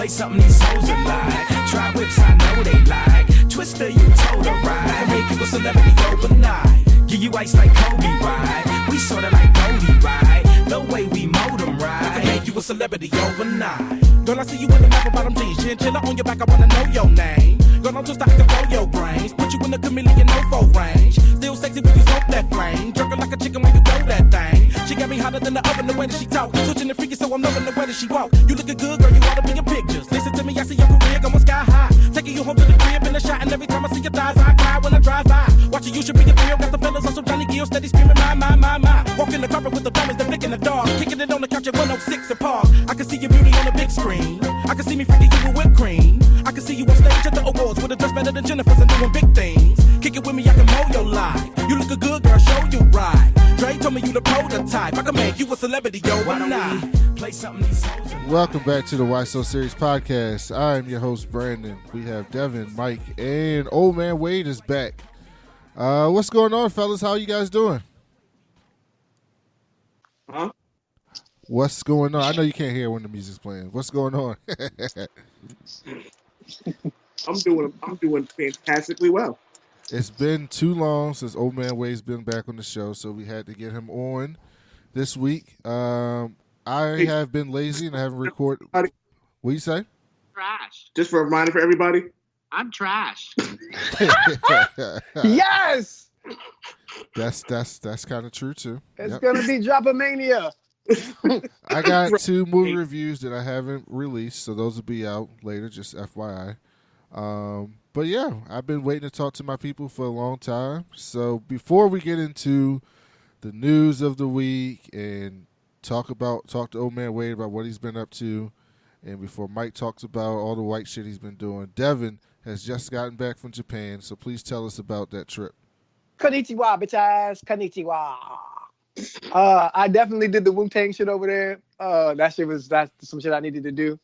something these hoes are like. Try whips, I know they like. Twister, you told her right. Make you a celebrity overnight. Give you ice like Kobe, right? We sorta like Goldie, right? The way we mold them, right? Make you a celebrity overnight. Girl, I see you in the map bottom jeans. Chinchilla on your back, I wanna know your name. Girl, I'm just out to blow your brains. Put you in the chameleon no range. Still sexy when you smoke that flame. Jerking like a chicken when you throw that thing. She got me hotter than the oven, the way that she talk. Switching the freaky, so I'm loving the way that she walk. You looking good, girl, you ought to be in pictures. Listen to me, I see your career going sky high. Taking you home to the crib in the shot, and every time I see your thighs, I cry when I drive by. Watching you should be a thrill. Got the fellas on some Johnny Gill, steady screaming, my. Walking the carpet with the thumbs, the flick in the dog. Kicking it on the couch at 106 and Park. I can see your beauty on the big screen. I can see me freaking you with whipped cream. I can see you on stage at the awards with a dress better than Jennifer's and doing big things. Kick it with me, I can mold your life. You look a good girl, show you right. Dre told me you the prototype. I can make you a celebrity, yo, why not? Play something these hoes. Welcome back to the Why So Serious podcast. I'm your host, Brandon. We have Devin, Mike, and Old Man Wade is back. What's going on, fellas? How you guys doing? Huh? What's going on? I know you can't hear when the music's playing. What's going on? I'm doing fantastically well. It's been too long since Old Man Wade's been back on the show, so we had to get him on this week. I have been lazy and I haven't recorded. What do you say? Trash. Just for a reminder for everybody. I'm trash. Yes. That's kind of true too. It's gonna be Dropomania. I got 2 movie reviews that I haven't released, so those will be out later, just FYI. But yeah, I've been waiting to talk to my people for a long time. So before we get into the news of the week and talk to Old Man Wade about what he's been up to, and before Mike talks about all the white shit he's been doing, Devin has just gotten back from Japan, so please tell us about that trip. Konnichiwa, bitches. Konnichiwa. I definitely did the Wu-Tang shit over there. That's some shit I needed to do.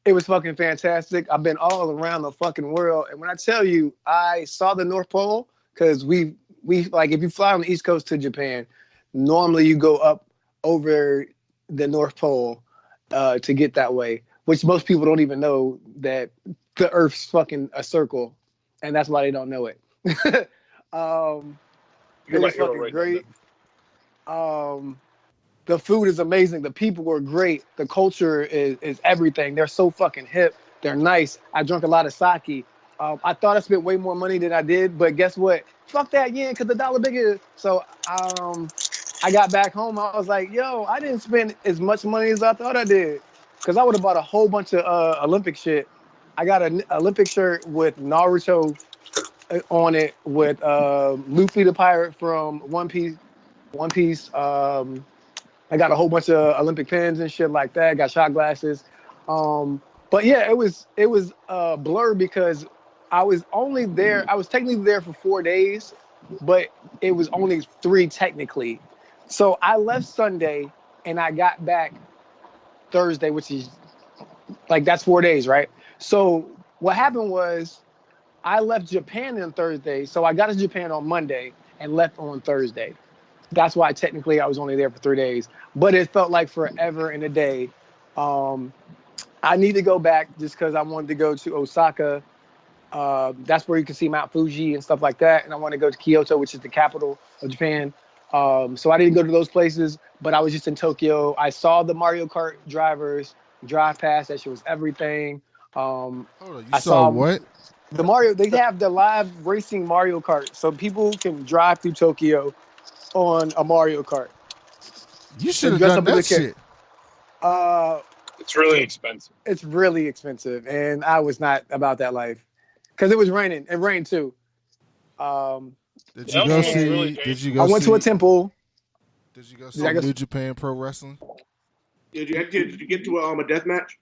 It was fucking fantastic. I've been all around the fucking world, and when I tell you, I saw the North Pole because we like if you fly on the East Coast to Japan, normally you go up over the North Pole to get that way, which most people don't even know that the Earth's fucking a circle, and that's why they don't know it. It was fucking great. The food is amazing. The people were great. The culture is everything. They're so fucking hip. They're nice. I drank a lot of sake. I thought I spent way more money than I did, but guess what? Fuck that yen, because the dollar bigger. So I got back home. I was like, yo, I didn't spend as much money as I thought I did, because I would have bought a whole bunch of Olympic shit. I got an Olympic shirt with Naruto on it, with Luffy the pirate from One Piece. I got a whole bunch of Olympic pins and shit like that. Got shot glasses. But yeah, it was a blur because I was only there. I was technically there for 4 days, but it was only 3 technically. So I left Sunday and I got back Thursday, which is like, that's 4 days, right? So what happened was I left Japan on Thursday. So I got to Japan on Monday and left on Thursday. That's why technically I was only there for 3 days, but it felt like forever and a day. I need to go back just because I wanted to go to Osaka. That's where you can see Mount Fuji and stuff like that. And I want to go to Kyoto, which is the capital of Japan. So I didn't go to those places, but I was just in Tokyo. I saw the Mario Kart drivers drive past. That shit was everything. Hold on, you saw what? The Mario, they have the live racing Mario Kart. So people can drive through Tokyo on a Mario Kart. You should have done that shit. It's really expensive. It's really expensive, and I was not about that life because it was raining. It rained too. Did you go see? Really did you go? I went to a temple. Did you go see New Japan Pro Wrestling? Did you get to a death match?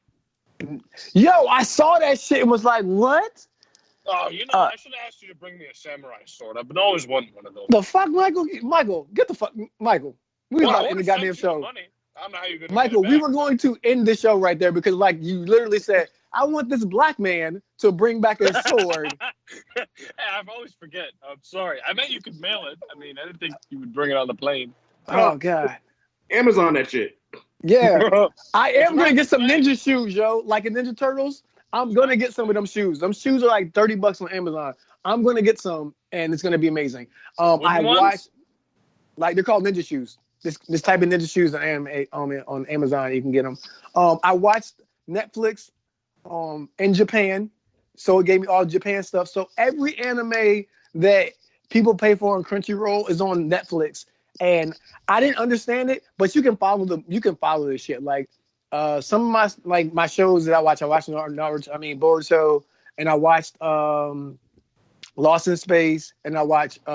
Yo, I saw that shit and was like, what? Oh, I should have asked you to bring me a samurai sword. I've been always wanting one of those. The fuck, Michael? Get the fuck, Michael. We about to end the goddamn show. I don't know how you're gonna Michael, we were going to end the show right there because, like, you literally said, I want this black man to bring back a sword. I always forget. I'm sorry. I meant you could mail it. I mean, I didn't think you would bring it on the plane. Oh, God. Amazon that shit. Yeah, I am gonna get some ninja shoes, yo. Like in Ninja Turtles, I'm gonna get some of them shoes. Them shoes are like $30 on Amazon. I'm gonna get some, and it's gonna be amazing. I watched, like they're called ninja shoes. This type of ninja shoes on Amazon. You can get them. I watched Netflix in Japan, so it gave me all Japan stuff. So every anime that people pay for on Crunchyroll is on Netflix. And I didn't understand it, but you can follow this shit. Like some of my shows that I watched Naruto, Boruto, and I watched Lost in Space, and I watched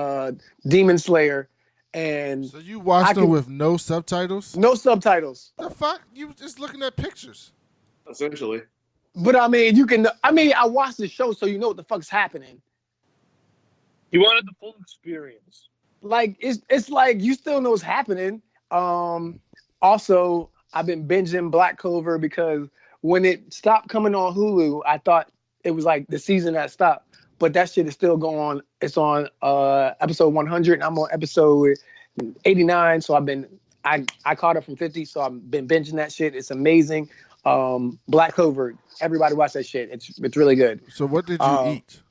Demon Slayer. And so you watched them with no subtitles? No subtitles. The fuck? You were just looking at pictures. Essentially. But I watched the show, so you know what the fuck's happening. You wanted the full experience. Like it's like you still know what's happening. Also, I've been binging Black Clover because when it stopped coming on Hulu, I thought it was like the season that stopped. But that shit is still going on. It's on episode 100, and I'm on episode 89. So I caught up from 50, so I've been binging that shit. It's amazing. Black Clover, everybody watch that shit. It's really good. So what did you eat?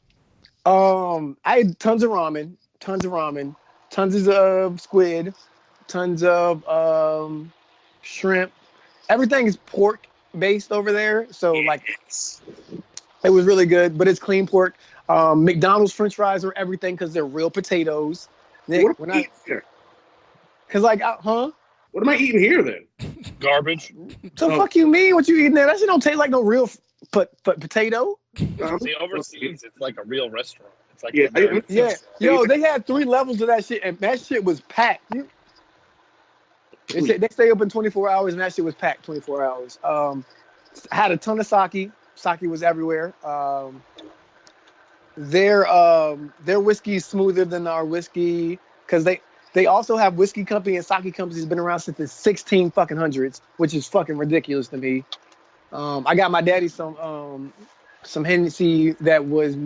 I ate tons of ramen, tons of squid, tons of shrimp. Everything is pork based over there, so like it was really good. But it's clean pork. McDonald's French fries are everything because they're real potatoes. Nick, what am I eating here? Cause like, What am I eating here then? Garbage. So fuck you mean? What you eating there? That shit don't taste like no real potato. See, overseas, it's like a real restaurant. It's like Yo, they had 3 levels of that shit, and that shit was packed. They stay open 24 hours, and that shit was packed 24 hours. Had a ton of sake. Sake was everywhere. Their whiskey is smoother than our whiskey because they also have whiskey company and sake companies been around since the 1600s, which is fucking ridiculous to me. I got my daddy some Hennessy that was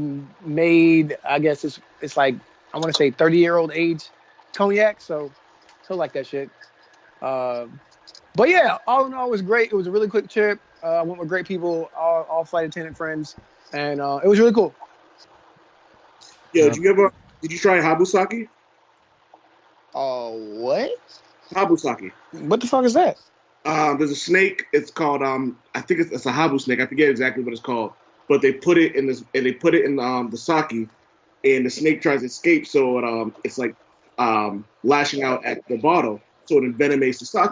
made, I guess it's like, I want to say 30-year-old age cognac, so he'll like that shit. But yeah, all in all, it was great. It was a really quick trip. I went with great people, all flight attendant friends, and it was really cool. Yeah, did you try Habusaki? What? Habusaki. What the fuck is that? There's a snake. It's called I think it's a habu snake. I forget exactly what it's called. But they put it in the sake, and the snake tries to escape. So it's like lashing out at the bottle, so it envenomates the sake.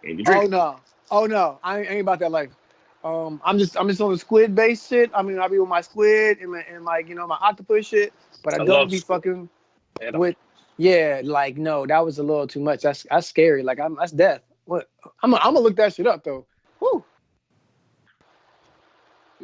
And you drink. Oh no! I ain't about that life. I'm just on the squid based shit. I mean, I be with my squid and like my octopus shit, but I don't be fucking with. Yeah, like no, that was a little too much. That's scary. Like that's death. What? I'm gonna look that shit up though. Woo.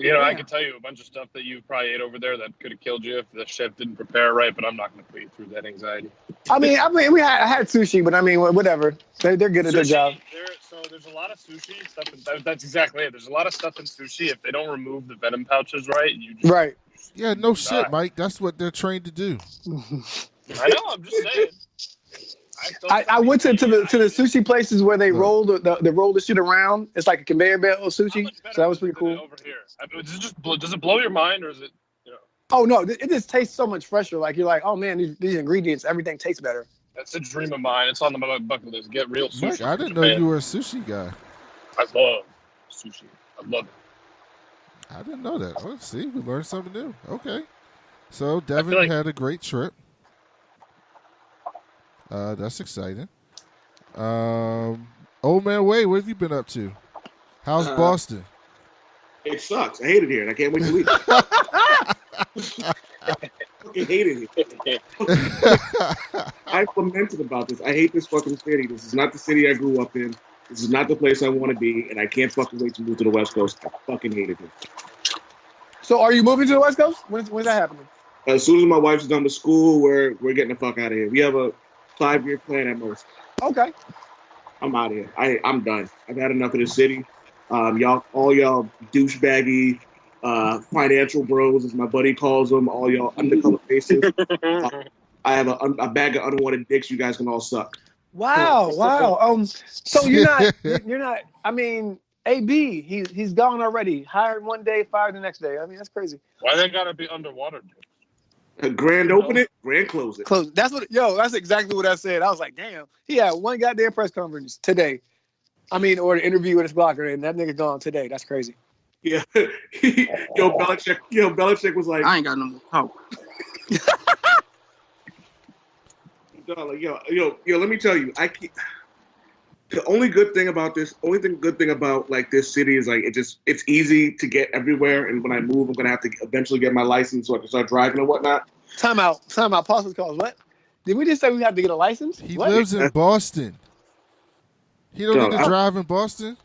I can tell you a bunch of stuff that you probably ate over there that could have killed you if the chef didn't prepare right, but I'm not going to put you through that anxiety. I had sushi, but whatever. They're good at their job. So there's a lot of sushi stuff. That's exactly it. There's a lot of stuff in sushi. If they don't remove the venom pouches right, you just right. Yeah, no shit, Mike. That's what they're trained to do. I know. I'm just saying. I went to the sushi places where they roll the shit around. It's like a conveyor belt of sushi. So that was pretty cool. Over here, does it blow your mind, or is it? Oh no, it just tastes so much fresher. Like you're like, oh man, these ingredients, everything tastes better. That's a dream of mine. It's on my bucket list. Get real sushi. Mike, I didn't know you were a sushi guy. I love sushi. I love it. I didn't know that. Oh, see, we learned something new. Okay, so Devin had a great trip. That's exciting. Old man Wade, what have you been up to? How's Boston? It sucks. I hate it here, and I can't wait to leave. I fucking hate it here. I've lamented about this. I hate this fucking city. This is not the city I grew up in. This is not the place I want to be, and I can't fucking wait to move to the West Coast. I fucking hate it here. So, are you moving to the West Coast? When's that happening? As soon as my wife's done with school, we're getting the fuck out of here. We have a 5-year plan at most. Okay. I'm out of here. I'm done. I've had enough of this city. All y'all douchebaggy financial bros, as my buddy calls them, all y'all undercover faces. I have a bag of unwanted dicks. You guys can all suck. Wow, wow. So you're not. I mean, AB, he's gone already. Hired one day, fired the next day. I mean, that's crazy. Why they gotta be underwater? Grand open it, grand close it. Close. That's exactly what I said. I was like, damn. He had one goddamn press conference today. I mean, or an interview with his blocker, and that nigga gone today. That's crazy. Yeah. Belichick was like, I ain't got no more hope. like, let me tell you, the only good thing about like this city is like it's easy to get everywhere, and when I move, I'm gonna have to eventually get my license so I can start driving and whatnot. Time out. Pause calls. What? Did we just say we have to get a license? He What? lives in Boston. He don't need to drive in Boston.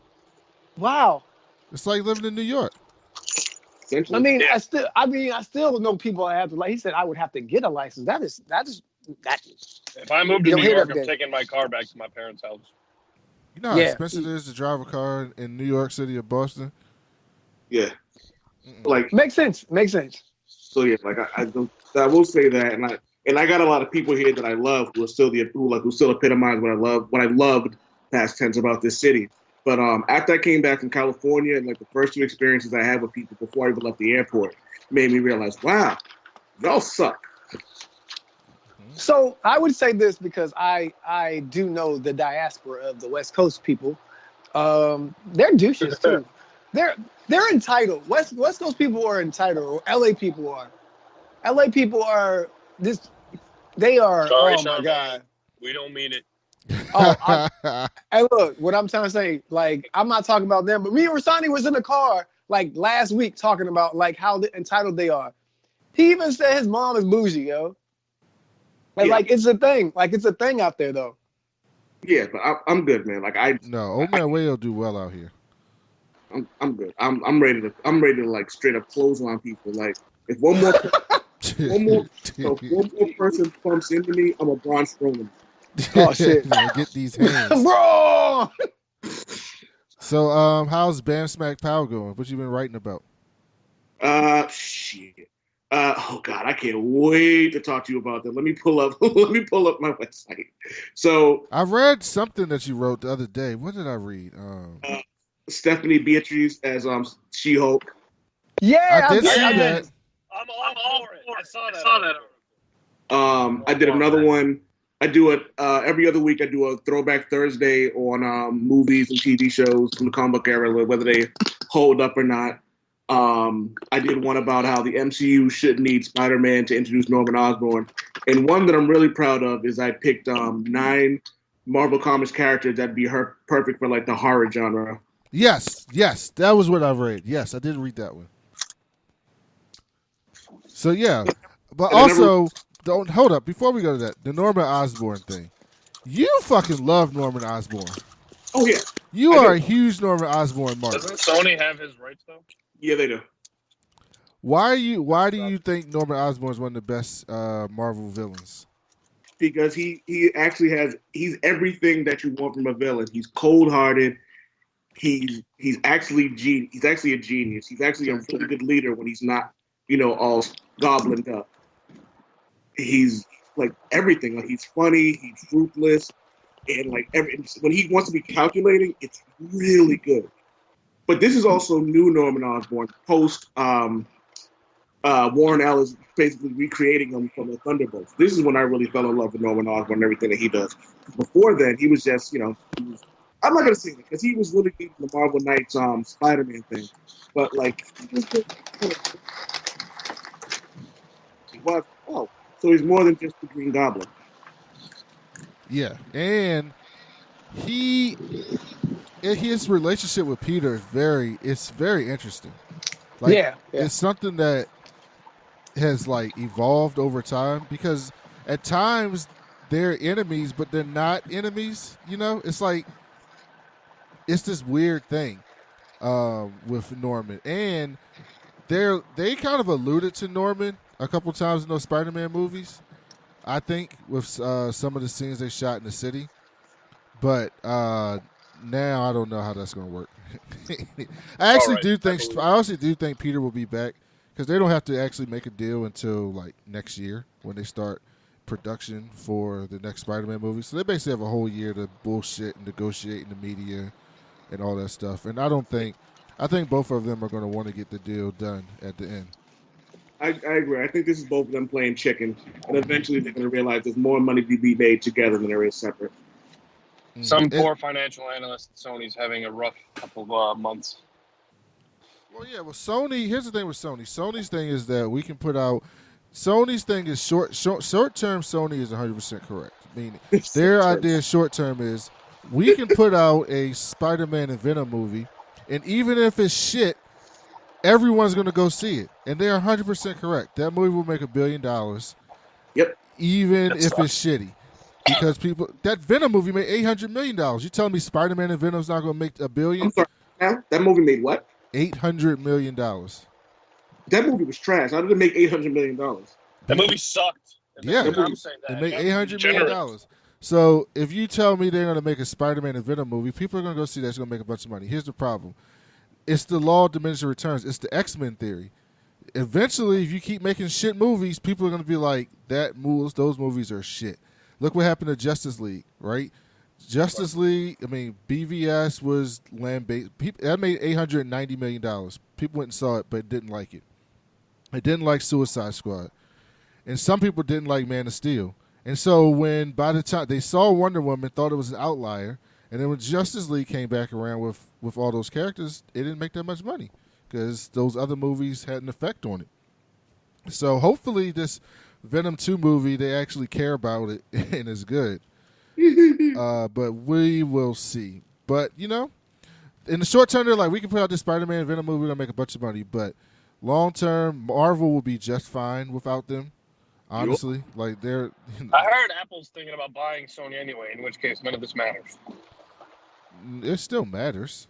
Wow. It's like living in New York. I mean, I still know people I have to. Like he said, I would have to get a license. That is. If I move to New York, I'm taking my car back to my parents' house. You know how expensive it is to drive a car in New York City or Boston? Yeah. Like makes sense. So yeah, like I will say that, and I got a lot of people here that I love who still epitomize what I loved past tense about this city. But after I came back from California, and like the first two experiences I had with people before I even left the airport made me realize, wow, y'all suck. So I would say this because I do know the diaspora of the West Coast people. They're douches too. They're entitled. West Coast people are entitled. Or LA people are. LA people are this. They are. Sorry, oh my god. We don't mean it. Hey, look, what I'm trying to say, like, I'm not talking about them, but me and Rasani was in the car like last week talking about like how entitled they are. He even said his mom is bougie, yo. Like it's a thing. Like it's a thing out there, though. Yeah, but I'm good, man. Like old man Whale do well out here. I'm good. I'm ready to like straight up clothesline people. Like if one more person bumps into me, I'm a Braun Strowman. Oh shit! Get these hands, bro. So, how's Bam Smack Pow going? What you been writing about? Shit. Oh God, I can't wait to talk to you about that. Let me pull up my website. So I read something that you wrote the other day. What did I read? Stephanie Beatriz as She-Hulk. Yeah, I did see that. I'm all for it. I saw that. I did another one. I do it every other week. I do a Throwback Thursday on movies and TV shows from the comic book era, whether they hold up or not. I did one about how the MCU shouldn't need Spider-Man to introduce Norman Osborn. And one that I'm really proud of is I picked 9 Marvel Comics characters that'd be perfect for like the horror genre. Yes, that was what I read. Yes, I did read that one. So yeah, but also, don't hold up before we go to that. The Norman Osborn thing. You fucking love Norman Osborn. Oh yeah, you are a huge Norman Osborn mark. Doesn't Sony have his rights though? Yeah, they do. Why do you think Norman Osborn is one of the best Marvel villains? Because he's everything that you want from a villain. He's cold-hearted. He's actually a genius. He's actually a really good leader when he's not, all goblined up. He's like everything. Like he's funny. He's ruthless, and like when he wants to be calculating, it's really good. But this is also new Norman Osborn post Warren Ellis basically recreating him from the Thunderbolts. This is when I really fell in love with Norman Osborn and everything that he does. Before then, he was just, I'm not going to say that because he was really deep in the Marvel Knights Spider-Man thing. But, like, so he's more than just the Green Goblin. Yeah, and his relationship with Peter is very interesting. Like, yeah. It's something that has like evolved over time because at times they're enemies, but they're not enemies. It's like it's this weird thing with Norman, and they kind of alluded to Norman a couple times in those Spider-Man movies. I think with some of the scenes they shot in the city, but now I don't know how that's going to work. I actually do think Peter will be back because they don't have to actually make a deal until like next year when they start production for the next Spider-Man movie. So they basically have a whole year to bullshit and negotiate in the media and all that stuff. And I think both of them are going to want to get the deal done at the end. I agree. I think this is both of them playing chicken, and eventually they're going to realize there's more money to be made together than there is separate. Some poor financial analyst at Sony's having a rough couple of months. Well, yeah. Well, Sony. Here's the thing with Sony. Sony's thing is that we can put out. Sony's thing is short term. Sony is 100% correct. I mean, their idea short term is we can put out a Spider-Man and Venom movie, and even if it's shit, everyone's going to go see it. And they're 100% correct. That movie will make $1 billion. Yep. Even if it's shitty. Because that Venom movie made $800 million. You telling me Spider-Man and Venom's not going to make $1 billion? I'm sorry. That movie made what? $800 million. That movie was trash. How did it make $800 million? That movie sucked. Yeah. I'm saying that. It made $800 million. So if you tell me they're going to make a Spider-Man and Venom movie, people are going to go see that. It's going to make a bunch of money. Here's the problem. It's the law of diminishing returns. It's the X-Men theory. Eventually, if you keep making shit movies, people are going to be like, those movies are shit. Look what happened to Justice League, right? Justice League, I mean, BVS was land-based. That made $890 million. People went and saw it, but didn't like it. They didn't like Suicide Squad. And some people didn't like Man of Steel. And so by the time they saw Wonder Woman, thought it was an outlier, and then when Justice League came back around with all those characters, it didn't make that much money because those other movies had an effect on it. So hopefully this Venom 2 movie, they actually care about it and it's good. But we will see. But, in the short term, they're like, we can put out this Spider-Man and Venom movie, we're going to make a bunch of money. But long term, Marvel will be just fine without them. Honestly, like they're. I heard Apple's thinking about buying Sony anyway, in which case none of this matters. It still matters.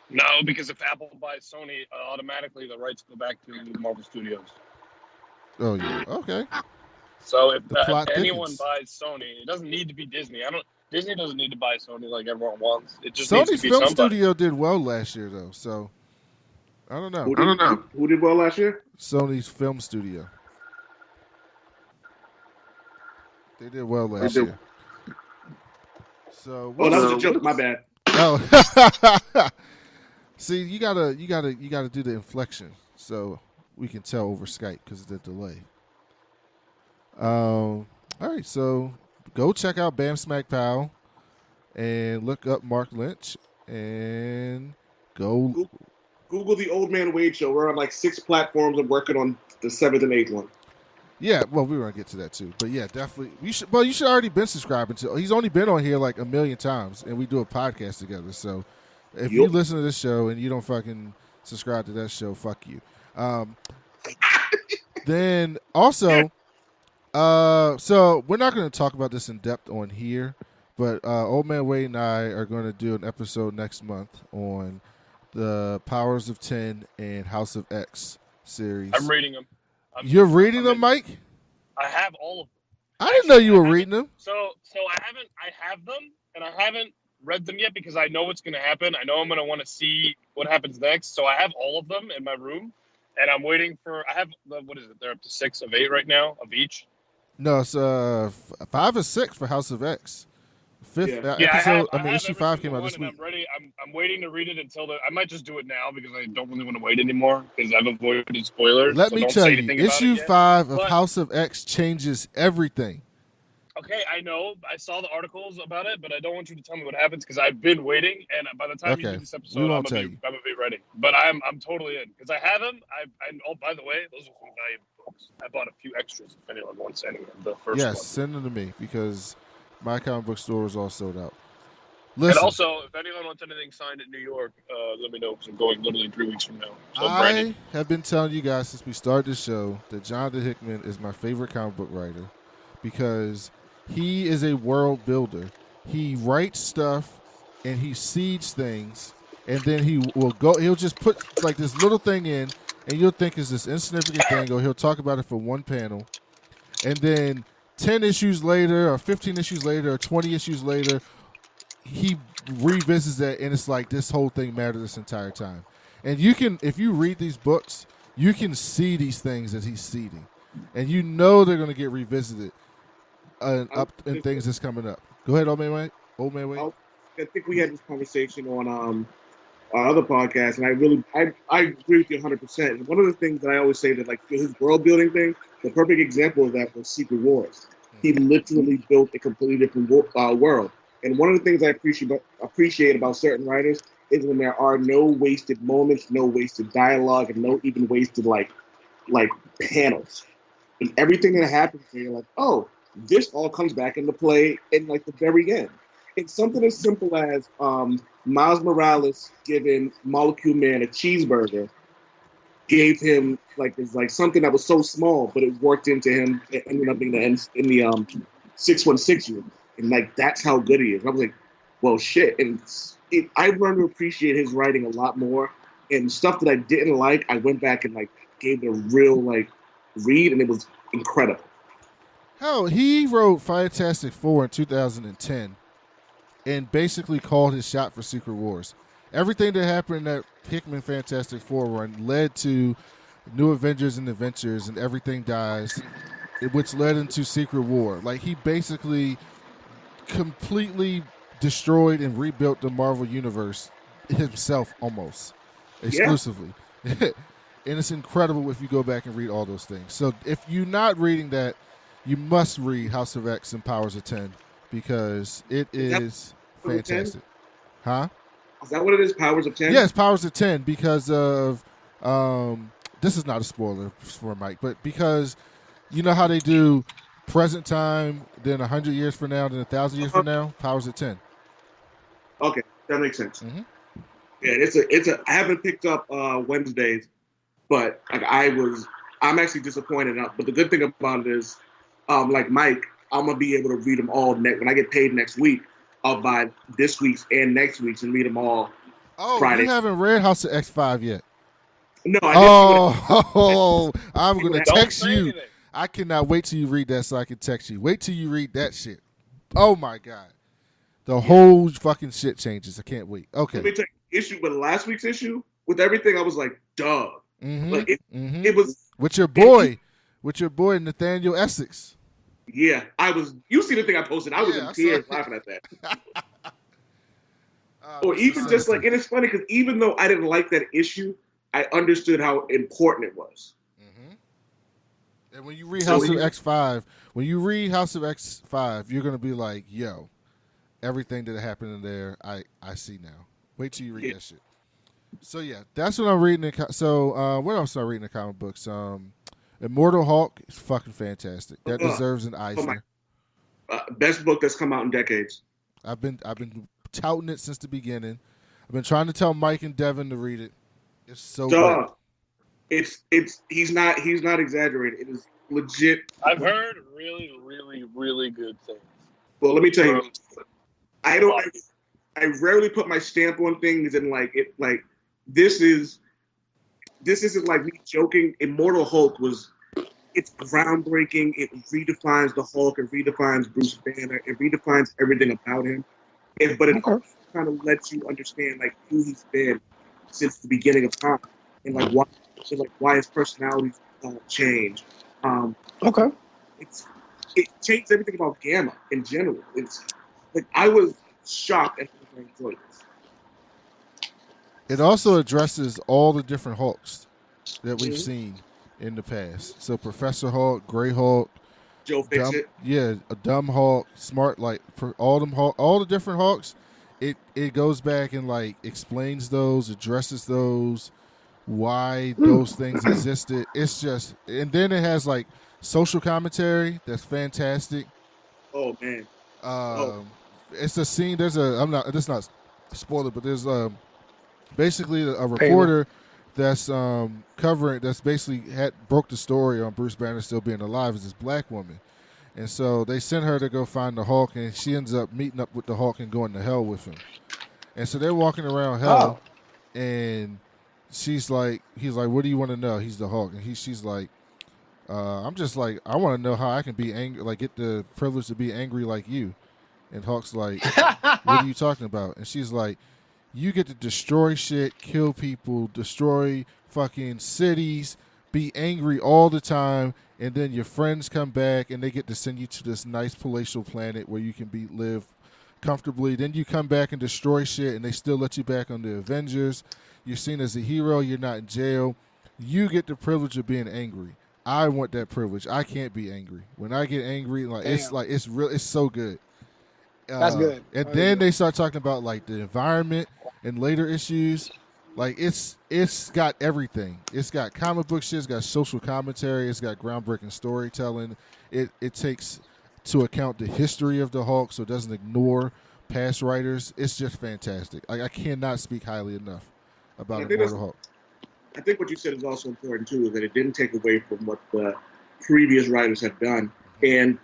No, because if Apple buys Sony, automatically the rights go back to Marvel Studios. Oh yeah, okay. So if anyone buys Sony, it doesn't need to be Disney. Disney doesn't need to buy Sony like everyone wants. It just needs to Sony's be film somebody. studio did well last year though, so I don't know. Who did well last year? Sony's film studio. They did well last year. So that was a joke. My bad. Oh, see, you gotta do the inflection so we can tell over Skype because of the delay. All right, so go check out Bam Smack Pow and look up Mark Lynch and go Google the Old Man Wade Show. We're on like 6 platforms. I'm working on the 7th and 8th one. Yeah, well, we were gonna get to that too, but yeah, definitely. You should already been subscribing to. He's only been on here like 1 million times, and we do a podcast together. So, if you listen to this show and you don't fucking subscribe to that show, fuck you. Then also, so we're not gonna talk about this in depth on here, but Old Man Wade and I are going to do an episode next month on the Powers of 10 and House of X series. I'm reading them. You're reading them, Mike? I have all of them. I didn't know you were reading them. So I have them, and I haven't read them yet because I know what's going to happen. I know I'm going to want to see what happens next. So I have all of them in my room, and I'm waiting for. I have what is it? They're up to 6 of 8 right now of each. No, it's 5 or 6 for House of X. Fifth Yeah. episode. I have issue 5 came out this and week. I'm ready. I'm waiting to read it until I might just do it now because I don't really want to wait anymore because I've avoided spoilers. Let so me don't tell say you, anything about issue it yet. 5 of But- House of X changes everything. Okay, I know. I saw the articles about it, but I don't want you to tell me what happens because I've been waiting, and by the time you Okay, do this we episode, I'm won't gonna tell be you. ready. But I'm totally in because I have them. Oh, by the way, those are some valuable books. I bought a few extras if anyone wants any of the first Yes, one. send them to me because my comic book store is all sold out. And Listen, also, if anyone wants anything signed in New York, let me know because I'm going literally 3 weeks from now. So Brandon, I have been telling you guys since we started this show that Jonathan Hickman is my favorite comic book writer because he is a world builder. He writes stuff and he seeds things, and then he'll just put like this little thing in, and you'll think it's this insignificant thing, or he'll talk about it for one panel, and then 10 issues later, or 15 issues later, or 20 issues later, he revisits that, and it's like this whole thing mattered this entire time. And you can, if you read these books, you can see these things that he's seeding, and you know they're going to get revisited. up and things that's coming up. Go ahead, old man. Wait. I think we had this conversation on our other podcast, and I agree with you 100%. And one of the things that I always say that like his world building thing, the perfect example of that was Secret Wars. He literally built a completely different world. And one of the things I appreciate about certain writers is when there are no wasted moments, no wasted dialogue, and no even wasted like panels. And everything that happens, you're like, oh, this all comes back into play in like the very end. It's something as simple as Miles Morales giving Molecule Man a cheeseburger gave him like something that was so small, but it worked into him. It ended up being in the 616 unit, and like that's how good he is. I was like, well, shit. And I learned to appreciate his writing a lot more. And stuff that I didn't like, I went back and like gave it a real like read, and it was incredible. Hell, he wrote Fantastic Four in 2010. And basically called his shot for Secret Wars. Everything that happened in that Hickman Fantastic Four run led to New Avengers and Adventures, and Everything Dies, which led into Secret War. Like, he basically completely destroyed and rebuilt the Marvel Universe himself almost, exclusively. Yeah. And it's incredible if you go back and read all those things. So if you're not reading that, you must read House of X and Powers of 10. Because it is fantastic. Huh? Is that what it is, Powers of 10? Yes, Powers of 10, because of, this is not a spoiler for Mike, but because you know how they do present time, then 100 years from now, then 1,000 years from now? Powers of 10. Okay, that makes sense. Mm-hmm. Yeah, I haven't picked up Wednesdays, but like I'm actually disappointed. But the good thing about it is, like Mike, I'm going to be able to read them all when I get paid next week. I'll buy this week's and next week's and read them all Friday. You haven't read House of X5 yet? No, I didn't. I'm going to text you. I cannot wait till you read that so I can text you. Wait till you read that shit. Oh, my God. The whole fucking shit changes. I can't wait. Okay. Let me tell you, issue with last week's issue, with everything, I was like, duh. Mm-hmm. Like it was. With your boy, Nathaniel Essex. Yeah, you see the thing I posted. I was in tears laughing at that. Or even just like, and it's funny because even though I didn't like that issue, I understood how important it was. Mm-hmm. And when you read House of X5, you're going to be like, yo, everything that happened in there, I see now. Wait till you read that shit. So, yeah, that's what I'm reading. What else am I reading in comic books? Immortal Hulk is fucking fantastic. That deserves an Eisner. Best book that's come out in decades. I've been touting it since the beginning. I've been trying to tell Mike and Devin to read it. It's so good. He's not exaggerating. It is legit. I've heard really, really, really good things. Well, let me tell you, I rarely put my stamp on things, and this isn't like me joking. Immortal Hulk it's groundbreaking. It redefines the Hulk. It redefines Bruce Banner. It redefines everything about him. But it also kind of lets you understand like who he's been since the beginning of time, and like why his personality changed. It changed everything about Gamma in general. It's like I was shocked at how I enjoyed this. It also addresses all the different Hulks that we've seen in the past. So Professor Hulk, Grey Hulk, Joe Fixit. A dumb Hulk, smart, like all the different Hulks. It goes back and like explains those, addresses those, why those things existed. It's just, and then it has like social commentary that's fantastic. Oh man. It's a scene. This is not a spoiler, but there's basically a reporter that's basically broke the story on Bruce Banner still being alive as this black woman. And so they sent her to go find the Hulk, and she ends up meeting up with the Hulk and going to hell with him. And so they're walking around hell, and he's like, what do you want to know? He's the Hulk. And she's like, I'm just like, I want to know how I can be angry, like get the privilege to be angry like you. And Hulk's like, what are you talking about? And she's like, you get to destroy shit, kill people, destroy fucking cities, be angry all the time, and then your friends come back and they get to send you to this nice palatial planet where you can live comfortably. Then you come back and destroy shit, and they still let you back on the Avengers. You're seen as a hero. You're not in jail. You get the privilege of being angry. I want that privilege. I can't be angry. When I get angry, it's real. It's so good. That's good. And then they start talking about like the environment and later issues. Like it's got everything. It's got comic book shit. It's got social commentary. It's got groundbreaking storytelling. It takes to account the history of the Hulk, so it doesn't ignore past writers. It's just fantastic. Like I cannot speak highly enough about Immortal Hulk. I think what you said is also important too, is that it didn't take away from what the previous writers have done. And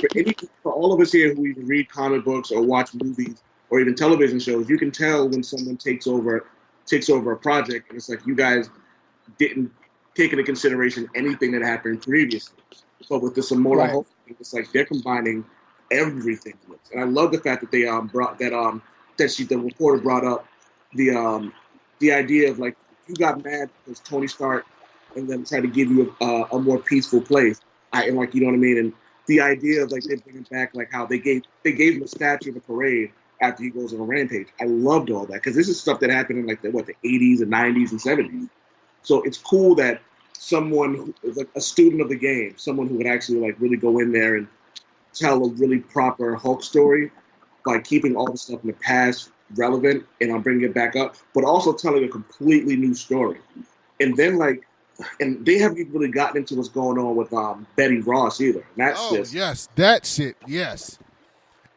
for all of us here who even read comic books or watch movies or even television shows, you can tell when someone takes over a project, and it's like you guys didn't take into consideration anything that happened previously. But with this Immortal Hulk, it's like they're combining everything. And I love the fact that they brought that the reporter brought up the idea of like you got mad because Tony Stark and then tried to give you a more peaceful place. And like, you know what I mean? And the idea of like they bringing back like how they gave him a statue in the parade after he goes on a rampage. I loved all that because this is stuff that happened in like the 80s and 90s and 70s. So it's cool that someone who is like a student of the game, someone who would actually like really go in there and tell a really proper Hulk story by keeping all the stuff in the past relevant and I'm bringing it back up, but also telling a completely new story. And then and they haven't even really gotten into what's going on with Betty Ross either. And that's yes, that shit, yes.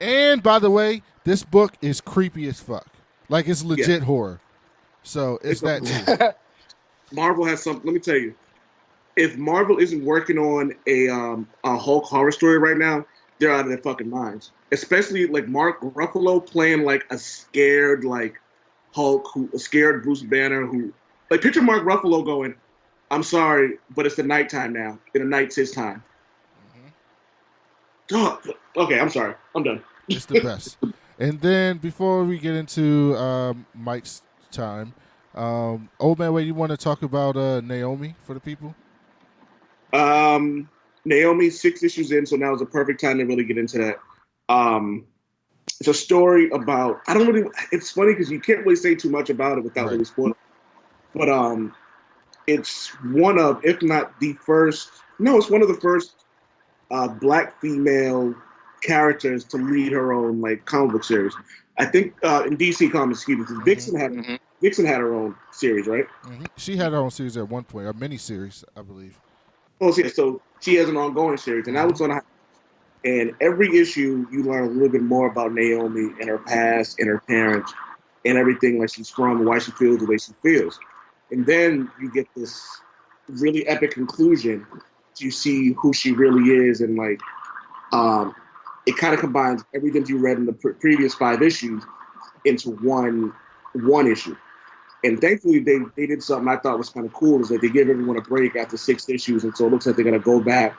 And by the way, this book is creepy as fuck. Like it's legit horror. So it's that too. Marvel has something. Let me tell you, if Marvel isn't working on a Hulk horror story right now, they're out of their fucking minds. Especially like Mark Ruffalo playing like a scared like Hulk, a scared Bruce Banner who like picture Mark Ruffalo going, "I'm sorry, but it's the nighttime now. In the night's his time." Mm-hmm. Okay, I'm sorry. I'm done. It's the best. And then before we get into Mike's time, Old Man Wade, you want to talk about Naomi for the people? Naomi, 6 issues in, so now is a perfect time to really get into that. It's a story about, it's funny because you can't really say too much about it without really spoiling. But it's one of, if not the first, it's one of the first black female characters to lead her own like comic book series. I think in DC Comics, Vixen had her own series, right? Mm-hmm. She had her own series at one point, a mini-series, I believe. Oh, so she has an ongoing series, and that was on. And every issue, you learn a little bit more about Naomi and her past and her parents and everything, like she's from and why she feels the way she feels. And then you get this really epic conclusion. You see who she really is, and like, it kind of combines everything you read in the previous 5 issues into one issue. And thankfully, they did something I thought was kind of cool, is that they gave everyone a break after 6 issues, and so it looks like they're gonna go back,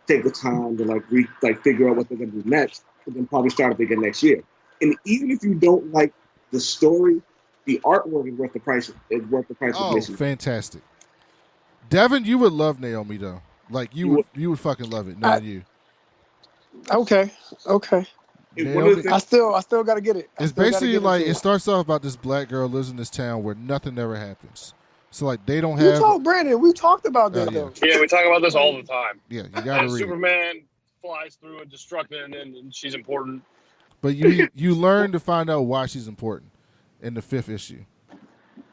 take the time to figure out what they're gonna do next, and then probably start up again next year. And even if you don't like the story, the artwork is worth the price. It's worth the price of admission. Fantastic! Devin, you would love Naomi though. Like you would fucking love it, not you. Okay. I still gotta get it. It's basically like it starts off about this black girl lives in this town where nothing ever happens. So like they don't have. You told Brandon. We talked about that though. Yeah, we talk about this all the time. Yeah, you gotta read. Superman flies through a destruction, and she's important. But you learn to find out why she's important in the 5th issue.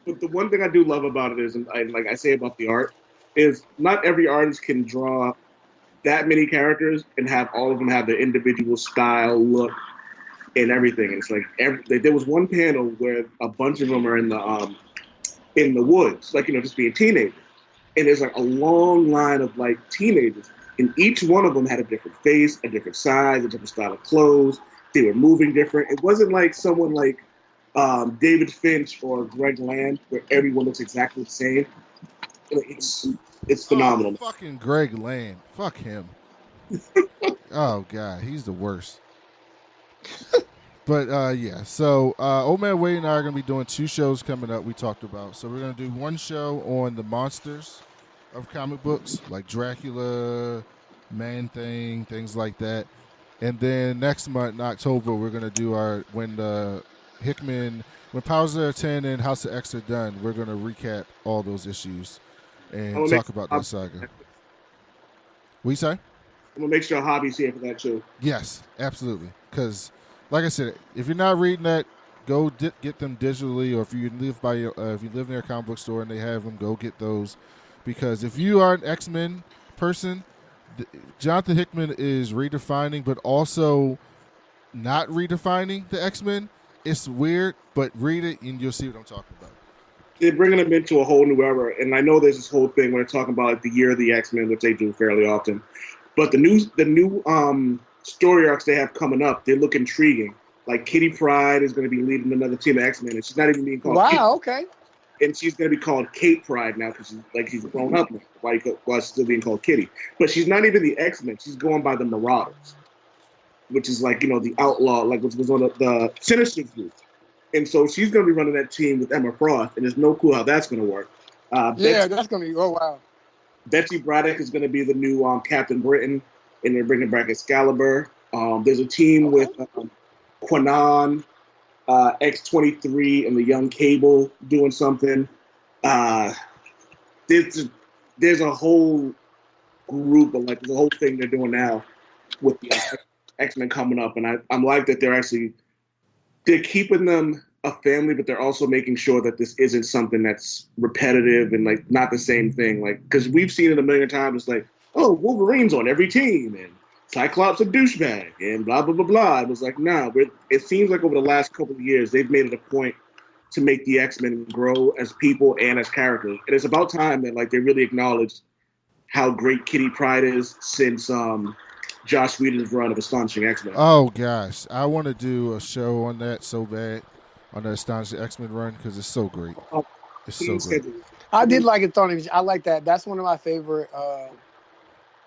But the one thing I do love about it is, and like I say about the art, is not every artist can draw that many characters and have all of them have their individual style, look, and everything. And it's like there was one panel where a bunch of them are in the woods, like, just being teenagers. And there's like a long line of like teenagers, and each one of them had a different face, a different size, a different style of clothes. They were moving different. It wasn't like someone like David Finch or Greg Land, where everyone looks exactly the same. It's phenomenal. Oh, fucking Greg Land. Fuck him. Oh, God. He's the worst. But, yeah. So, Old Man Wade and I are going to be doing 2 shows coming up we talked about. So, we're going to do one show on the monsters of comic books, like Dracula, Man-Thing, things like that. And then next month in October, we're gonna do when Powers of 10 and House of X are done, we're gonna recap all those issues and talk about that saga. We say? I'm gonna make sure Hobby's here for that too. Yes, absolutely. Because, like I said, if you're not reading that, go get them digitally, or if you live near a comic book store and they have them, go get those. Because if you are an X-Men person, Jonathan Hickman is redefining, but also not redefining the X-Men. It's weird, but read it and you'll see what I'm talking about. They're bringing them into a whole new era, and I know there's this whole thing where they're talking about like the year of the X-Men, which they do fairly often. But the new story arcs they have coming up, they look intriguing. Like Kitty Pryde is going to be leading another team of X-Men, and she's not even being called. Wow, okay. And she's going to be called Kate Pryde now because she's grown up now. While she's still being called Kitty, but she's not even the X-Men. She's going by the Marauders, which is like the outlaw, like which was on the Sinister group. And so she's going to be running that team with Emma Frost, and there's no clue how that's going to work. That's going to be, oh, wow. Betsy Braddock is going to be the new Captain Britain, and they're bringing back Excalibur. There's a team with Quanon, X-23, and the Young Cable doing something. There's a whole group of there's a whole thing they're doing now with the X-Men coming up, and I'm like that they're keeping them a family, but they're also making sure that this isn't something that's repetitive and not the same thing. Because we've seen it a million times. It's like, oh, Wolverine's on every team, and Cyclops a douchebag, and blah blah blah blah. It was like, nah. It seems like over the last couple of years, they've made it a point to make the X-Men grow as people and as characters, and it's about time that they really acknowledge how great Kitty Pryde is since Joss Whedon's run of Astonishing X-Men. Oh gosh, I want to do a show on that so bad, on the Astonishing X-Men run, because it's so great. It's so great. I did like it, Tony. I like that. That's one of my favorite.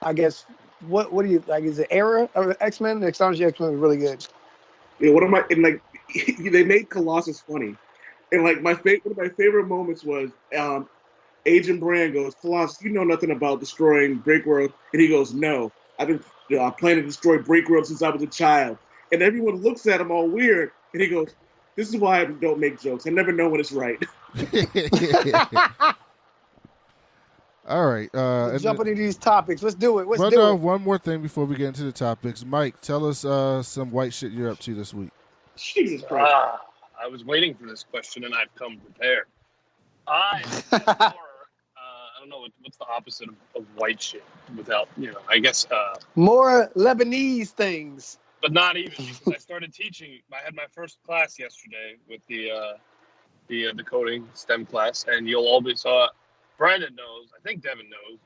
I guess what do you like? Is it era of X-Men? The Astonishing X-Men is really good. Yeah, they made Colossus funny, and one of my favorite moments was Agent Brand goes, Colossus, you know nothing about destroying Breakworld, and he goes, no, I've been planning to destroy Breakworld since I was a child, and everyone looks at him all weird, and he goes, this is why I don't make jokes. I never know when it's right. All right. Jumping into these topics. Let's do it. One more thing before we get into the topics. Mike, tell us some white shit you're up to this week. Jesus Christ. I was waiting for this question, and I've come prepared. I don't know what's the opposite of white shit without, I guess. More Lebanese things. But not even, because I started teaching. I had my first class yesterday with the coding STEM class, and you'll always Brandon knows, I think Devin knows,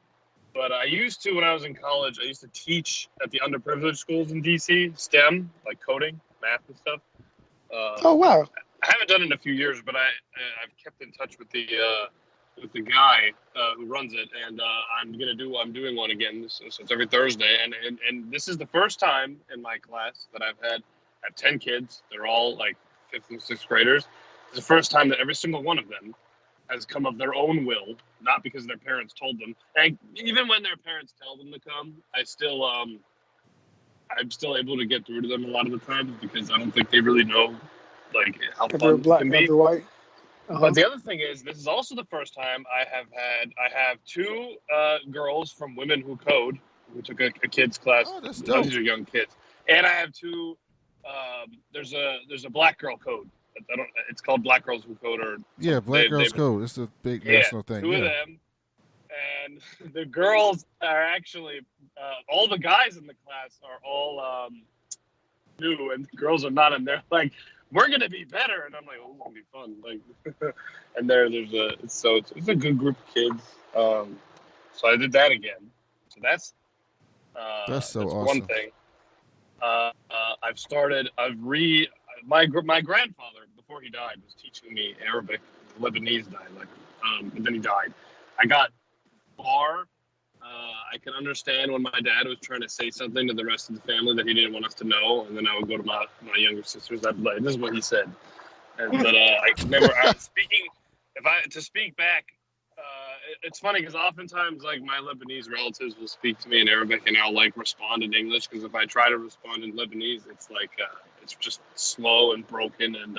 but I used to, when I was in college, I used to teach at the underprivileged schools in DC, STEM, like coding, math and stuff. Oh, wow. I haven't done it in a few years, but I've kept in touch with the guy who runs it, and I'm doing one again. So it's every Thursday, and this is the first time in my class that I have 10 kids. They're all like 5th and 6th graders. It's the first time that every single one of them has come of their own will, not because their parents told them. And even when their parents tell them to come, I'm still able to get through to them a lot of the time because I don't think they really know how fun it can be. White. But the other thing is, this is also the first time I have 2 girls from Women Who Code, who took a kids class. Oh, that's dope. These are young kids, and I have 2. There's a black girl code. It's called Black Girls Who Code, or Black Girls Code. It's a big national thing. 2 of them, and the girls are actually all the guys in the class are all new, and the girls are not in there. We're gonna be better, and I'm like, oh, it's gonna be fun. And it's a good group of kids. So I did that again. So that's so awesome. One thing. My grandfather, before he died, was teaching me Arabic, Lebanese dialect, and then he died. I got far. I could understand when my dad was trying to say something to the rest of the family that he didn't want us to know, and then I would go to my younger sisters. I'd be like, "This is what he said," but I could never. To speak back It's funny because oftentimes, like, my Lebanese relatives will speak to me in Arabic, and I'll like respond in English. Because if I try to respond in Lebanese, it's like it's just slow and broken and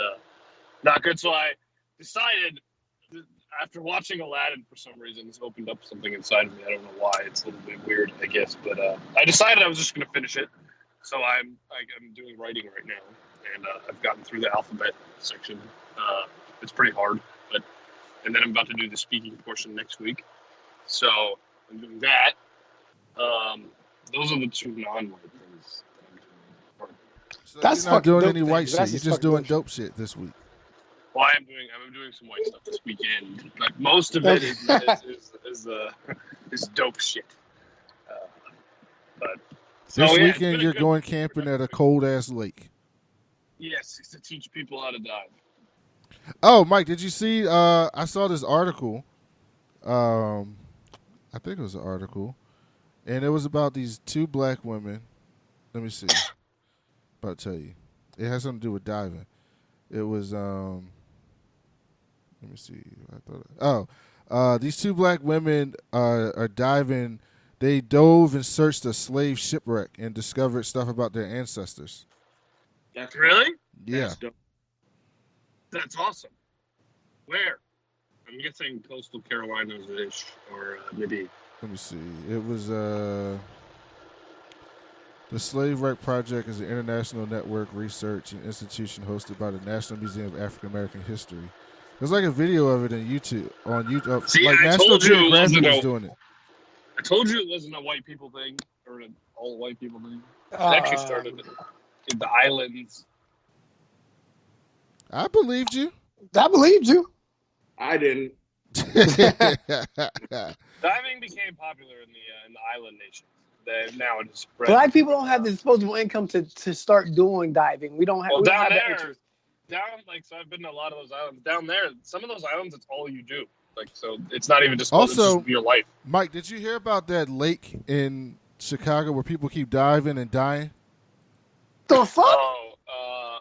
not good. So I decided, after watching Aladdin, for some reason, it's opened up something inside of me. I don't know why. It's a little bit weird, I guess. But I decided I was just going to finish it. So I'm doing writing right now, and I've gotten through the alphabet section. It's pretty hard, and then I'm about to do the speaking portion next week. So I'm doing that. Those are the two non-white things that I'm doing. So That's you're not fucking doing dope any things. white shit. That's You're just just fucking doing dope dope shit this week. Well, I'm doing some white stuff this weekend. Like most of it is dope shit. But This so, yeah, it's weekend been a you're good going week. camping at a cold ass lake. Yes, it's to teach people how to dive. Oh, Mike, did you see? I saw this article. I think it was an article, and it was about these two black women. Let me see. About to tell you, it has something to do with diving. It was let me see. These two black women are diving. They dove and searched a slave shipwreck and discovered stuff about their ancestors. That's Really? Yeah. That's dope. That's awesome. Where? I'm guessing coastal Carolinas-ish, or maybe. Let me see. It was the Slave Wreck Project is an international network research and institution hosted by the National Museum of African American History. There's like a video of it on YouTube. See, like I National told you it Geographic wasn't is a- doing it. I told you it wasn't a white people thing, or an all white people thing. It actually started in the islands. I believed you. I believed you. I didn't. Diving became popular in the island nations. Now it is spread. Black people don't have the disposable income to start doing diving. We don't have. Well, we don't down have that there, interest. so I've been to a lot of those islands. Down there, some of those islands, it's all you do. Like, so it's not even just Also- it's just your life. Mike, did you hear about that lake in Chicago where people keep diving and dying? The fuck? Oh,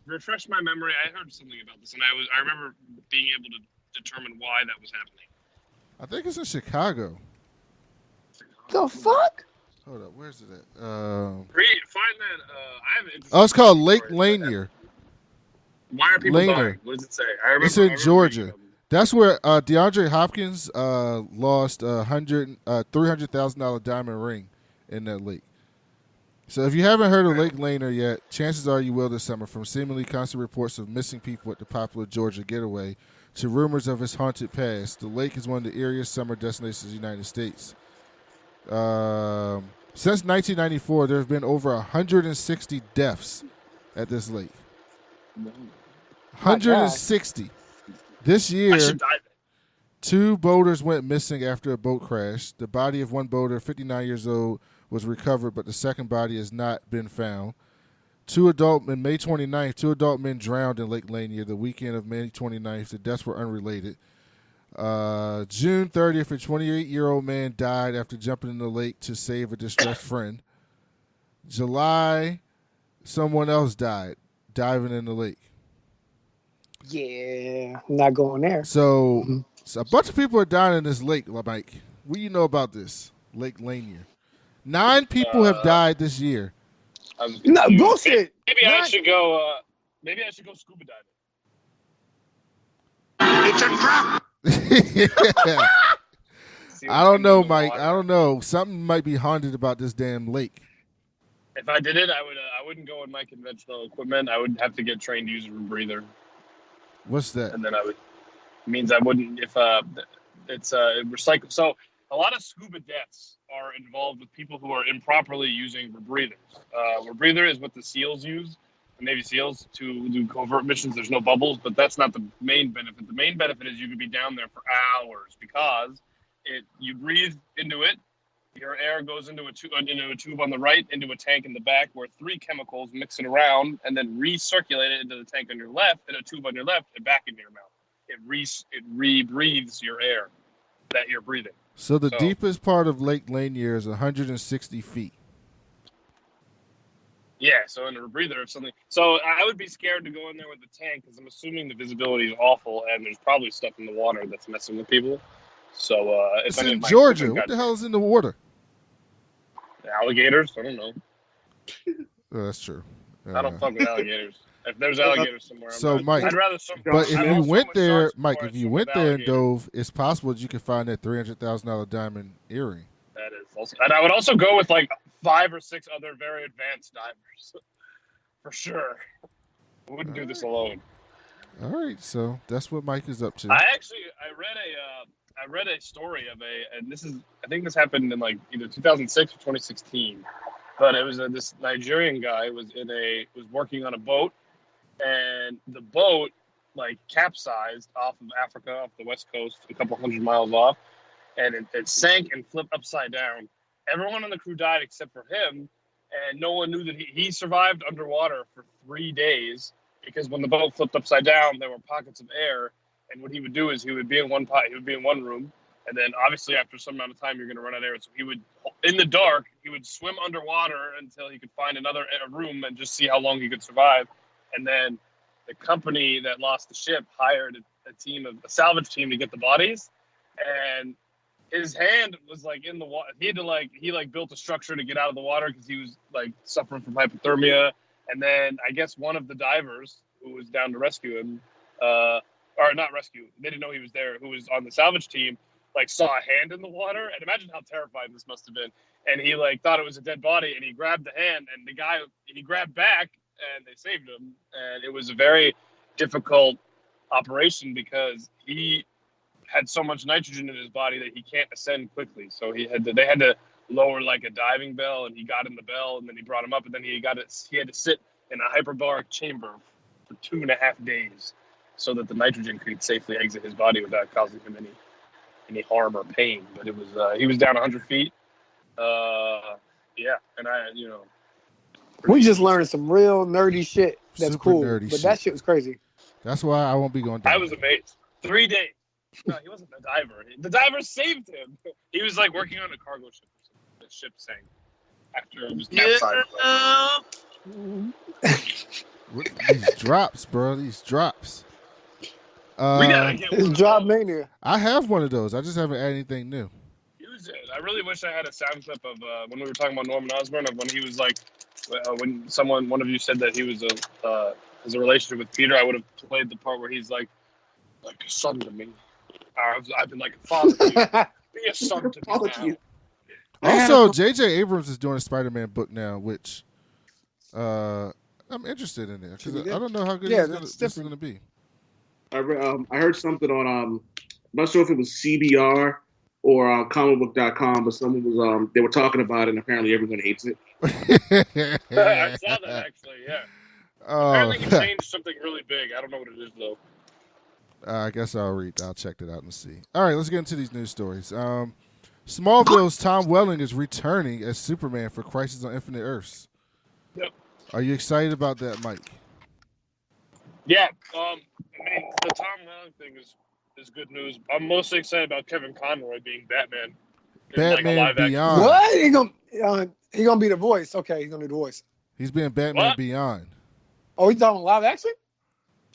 refresh my memory. I heard something about this, and I remember being able to determine why that was happening. I think it's in Chicago. The fuck? Hold up, where's it at? Find that. I have an interesting Oh, it's called Lake story. Lanier. Why are people Lanier. dying? What does it say? I remember, It's in I remember Georgia. reading them. That's where DeAndre Hopkins lost $300,000 diamond ring in that lake. So if you haven't heard of Lake Lanier yet, chances are you will this summer. From seemingly constant reports of missing people at the popular Georgia getaway to rumors of its haunted past, the lake is one of the eeriest summer destinations in the United States. Since 1994, there have been over 160 deaths at this lake. 160. This I year, should dive it. 2 boaters went missing after a boat crash. The body of one boater, 59 years old, was recovered, but the second body has not been found. On May 29th, 2 adult men drowned in Lake Lanier the weekend of May 29th. The deaths were unrelated. June 30th, a 28-year-old man died after jumping in the lake to save a distressed friend. July, someone else died diving in the lake. Yeah, I'm not going there. So a bunch of people are dying in this lake, Mike. What do you know about this? Lake Lanier. 9 people have died this year. No bullshit. Maybe I What? should go. Maybe I should go scuba diving. It's a trap. See I what's don't know, in the Mike. water. I don't know. Something might be haunted about this damn lake. If I did it, I wouldn't go with my conventional equipment. I would have to get trained to use a rebreather, What's that? and then it means I wouldn't if it's recycle. So a lot of scuba deaths are involved with people who are improperly using rebreathers. Rebreather is what the SEALs use, the Navy SEAls, to do covert missions. There's no bubbles, but that's not the main benefit. The main benefit is you could be down there for hours because you breathe into it. Your air goes into a tube on the right, into a tank in the back, where 3 chemicals mix it around and then recirculate it into the tank on your left, and a tube on your left, and back into your mouth. It rebreathes your air that you're breathing. So the So- deepest part of Lake Lanier is 160 feet. Yeah, so in a rebreather or something. So I would be scared to go in there with the tank because I'm assuming the visibility is awful and there's probably stuff in the water that's messing with people. So if It's any in of my Georgia. equipment What the got hell is in the water? alligators? I don't know. Oh, that's true. I don't fuck with alligators. If there's alligators somewhere, So, Mike, I'd rather swim. But if I'd you also went with there, sharks Mike, before if I you swim went with there and alligators. dove, it's possible that you could find that $300,000 diamond earring. That is also, and I would also go with like 5 or 6 other very advanced divers, for sure. I wouldn't do this alone. All right, so that's what Mike is up to. I read a story of I think this happened in like either 2006 or 2016, but it was this Nigerian guy was working on a boat, and the boat like capsized off of Africa, off the west coast, a couple hundred miles off, and it sank and flipped upside down. Everyone on the crew died except for him, and no one knew that he survived underwater for 3 days because when the boat flipped upside down, there were pockets of air. And what he would do is he would be in one room, and then obviously after some amount of time you're going to run out of air. So he would, in the dark, he would swim underwater until he could find another room and just see how long he could survive. And then the company that lost the ship hired a salvage team to get the bodies, and his hand was like in the water. He built a structure to get out of the water because he was like suffering from hypothermia. And then I guess one of the divers who was down to rescue him, or not rescue, they didn't know he was there, who was on the salvage team, like saw a hand in the water. And imagine how terrifying this must have been. And he like thought it was a dead body, and he grabbed the hand, and the guy, he grabbed back, and they saved him. And it was a very difficult operation because he had so much nitrogen in his body that he can't ascend quickly. So they had to lower like a diving bell, and he got in the bell, and then he brought him up, and then he had to sit in a hyperbaric chamber for 2.5 days so that the nitrogen could safely exit his body without causing him any harm or pain. But it was he was down 100 feet. Yeah, and we just learned some real nerdy shit. That's Super cool, nerdy but shit. that shit was crazy. That's why I won't be going down. I was amazed. 3 days. No, he wasn't a diver. The diver saved him. He was like working on a cargo ship or something. The ship sank after it was capsized. These drops, bro. These drops. We gotta get It's one Drop of those. Mania. I have one of those. I just haven't added anything new. Use it. I really wish I had a sound clip of when we were talking about Norman Osborn, of when he was like, when one of you said that he was has a relationship with Peter. I would have played the part where he's like a son to me. I've been like a father to you. Be a son to me now. Also, J.J. Abrams is doing a Spider-Man book now, which I'm interested in there because I don't know how good this is going to be. I heard something on I'm not sure if it was CBR or comicbook.com, but someone was they were talking about it, and apparently everyone hates it. I saw that actually. Yeah. Apparently he changed something really big. I don't know what it is though. I guess I'll check it out and see. All right, let's get into these news stories. Smallville's Tom Welling is returning as Superman for Crisis on Infinite Earths. Yep. Are you excited about that, Mike? Yeah. I mean, the Tom Welling thing is good news. I'm mostly excited about Kevin Conroy being Batman. Batman Beyond. What? He gonna be the voice. Okay, he's gonna be the voice. He's being Batman What? Beyond. Oh, he's talking live action?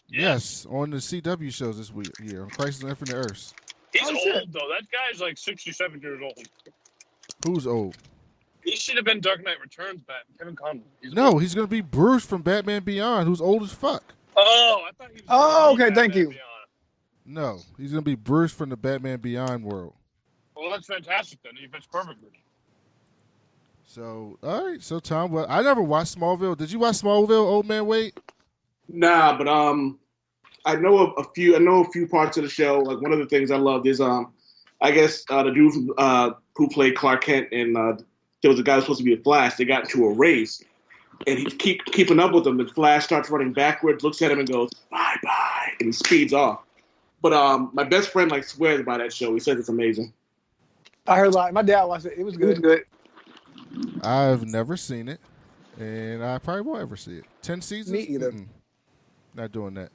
Yes, on the CW shows this week here on Crisis on Infinite Earths. He's Oh, old shit. though. That guy's like 67 years old. Who's old? He should have been Dark Knight Returns Batman. Kevin Conroy. No, he's going to be Bruce from Batman Beyond, who's old as fuck. Oh, I thought he was. Oh, okay, thank Batman you. Beyond. No, he's going to be Bruce from the Batman Beyond world. Well, that's fantastic then. He fits perfectly. So, all right. So, Tom, I never watched Smallville. Did you watch Smallville, Old Man Wade? Nah, but I know a few parts of the show. Like one of the things I loved is I guess the dude who played Clark Kent and there was a guy who was supposed to be a Flash. They got into a race, and he keeping up with him. The Flash starts running backwards, looks at him, and goes bye bye, and he speeds off. But my best friend like swears by that show. He says it's amazing. I heard a lot. My dad watched it. It was good. I've never seen it, and I probably won't ever see it. 10 seasons? Me either. Not doing that.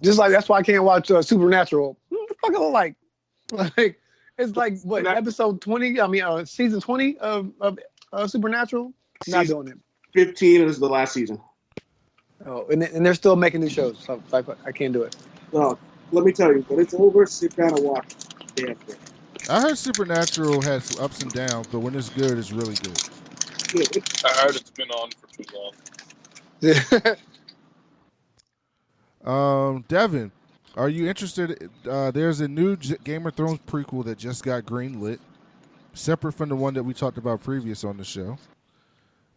Just like that's why I can't watch Supernatural. What the fuck I look like? Like it's like what episode 20? I mean, season 20 of Supernatural. Not doing it. 15, and this is the last season. Oh, and they're still making new shows. So I can't do it. So let me tell you, when it's over, sit down and watch it. Damn good. I heard Supernatural had some ups and downs, but when it's good, it's really good. Yeah, I heard it's been on for too long. Devin, are you interested? There's a new Game of Thrones prequel that just got greenlit, separate from the one that we talked about previous on the show.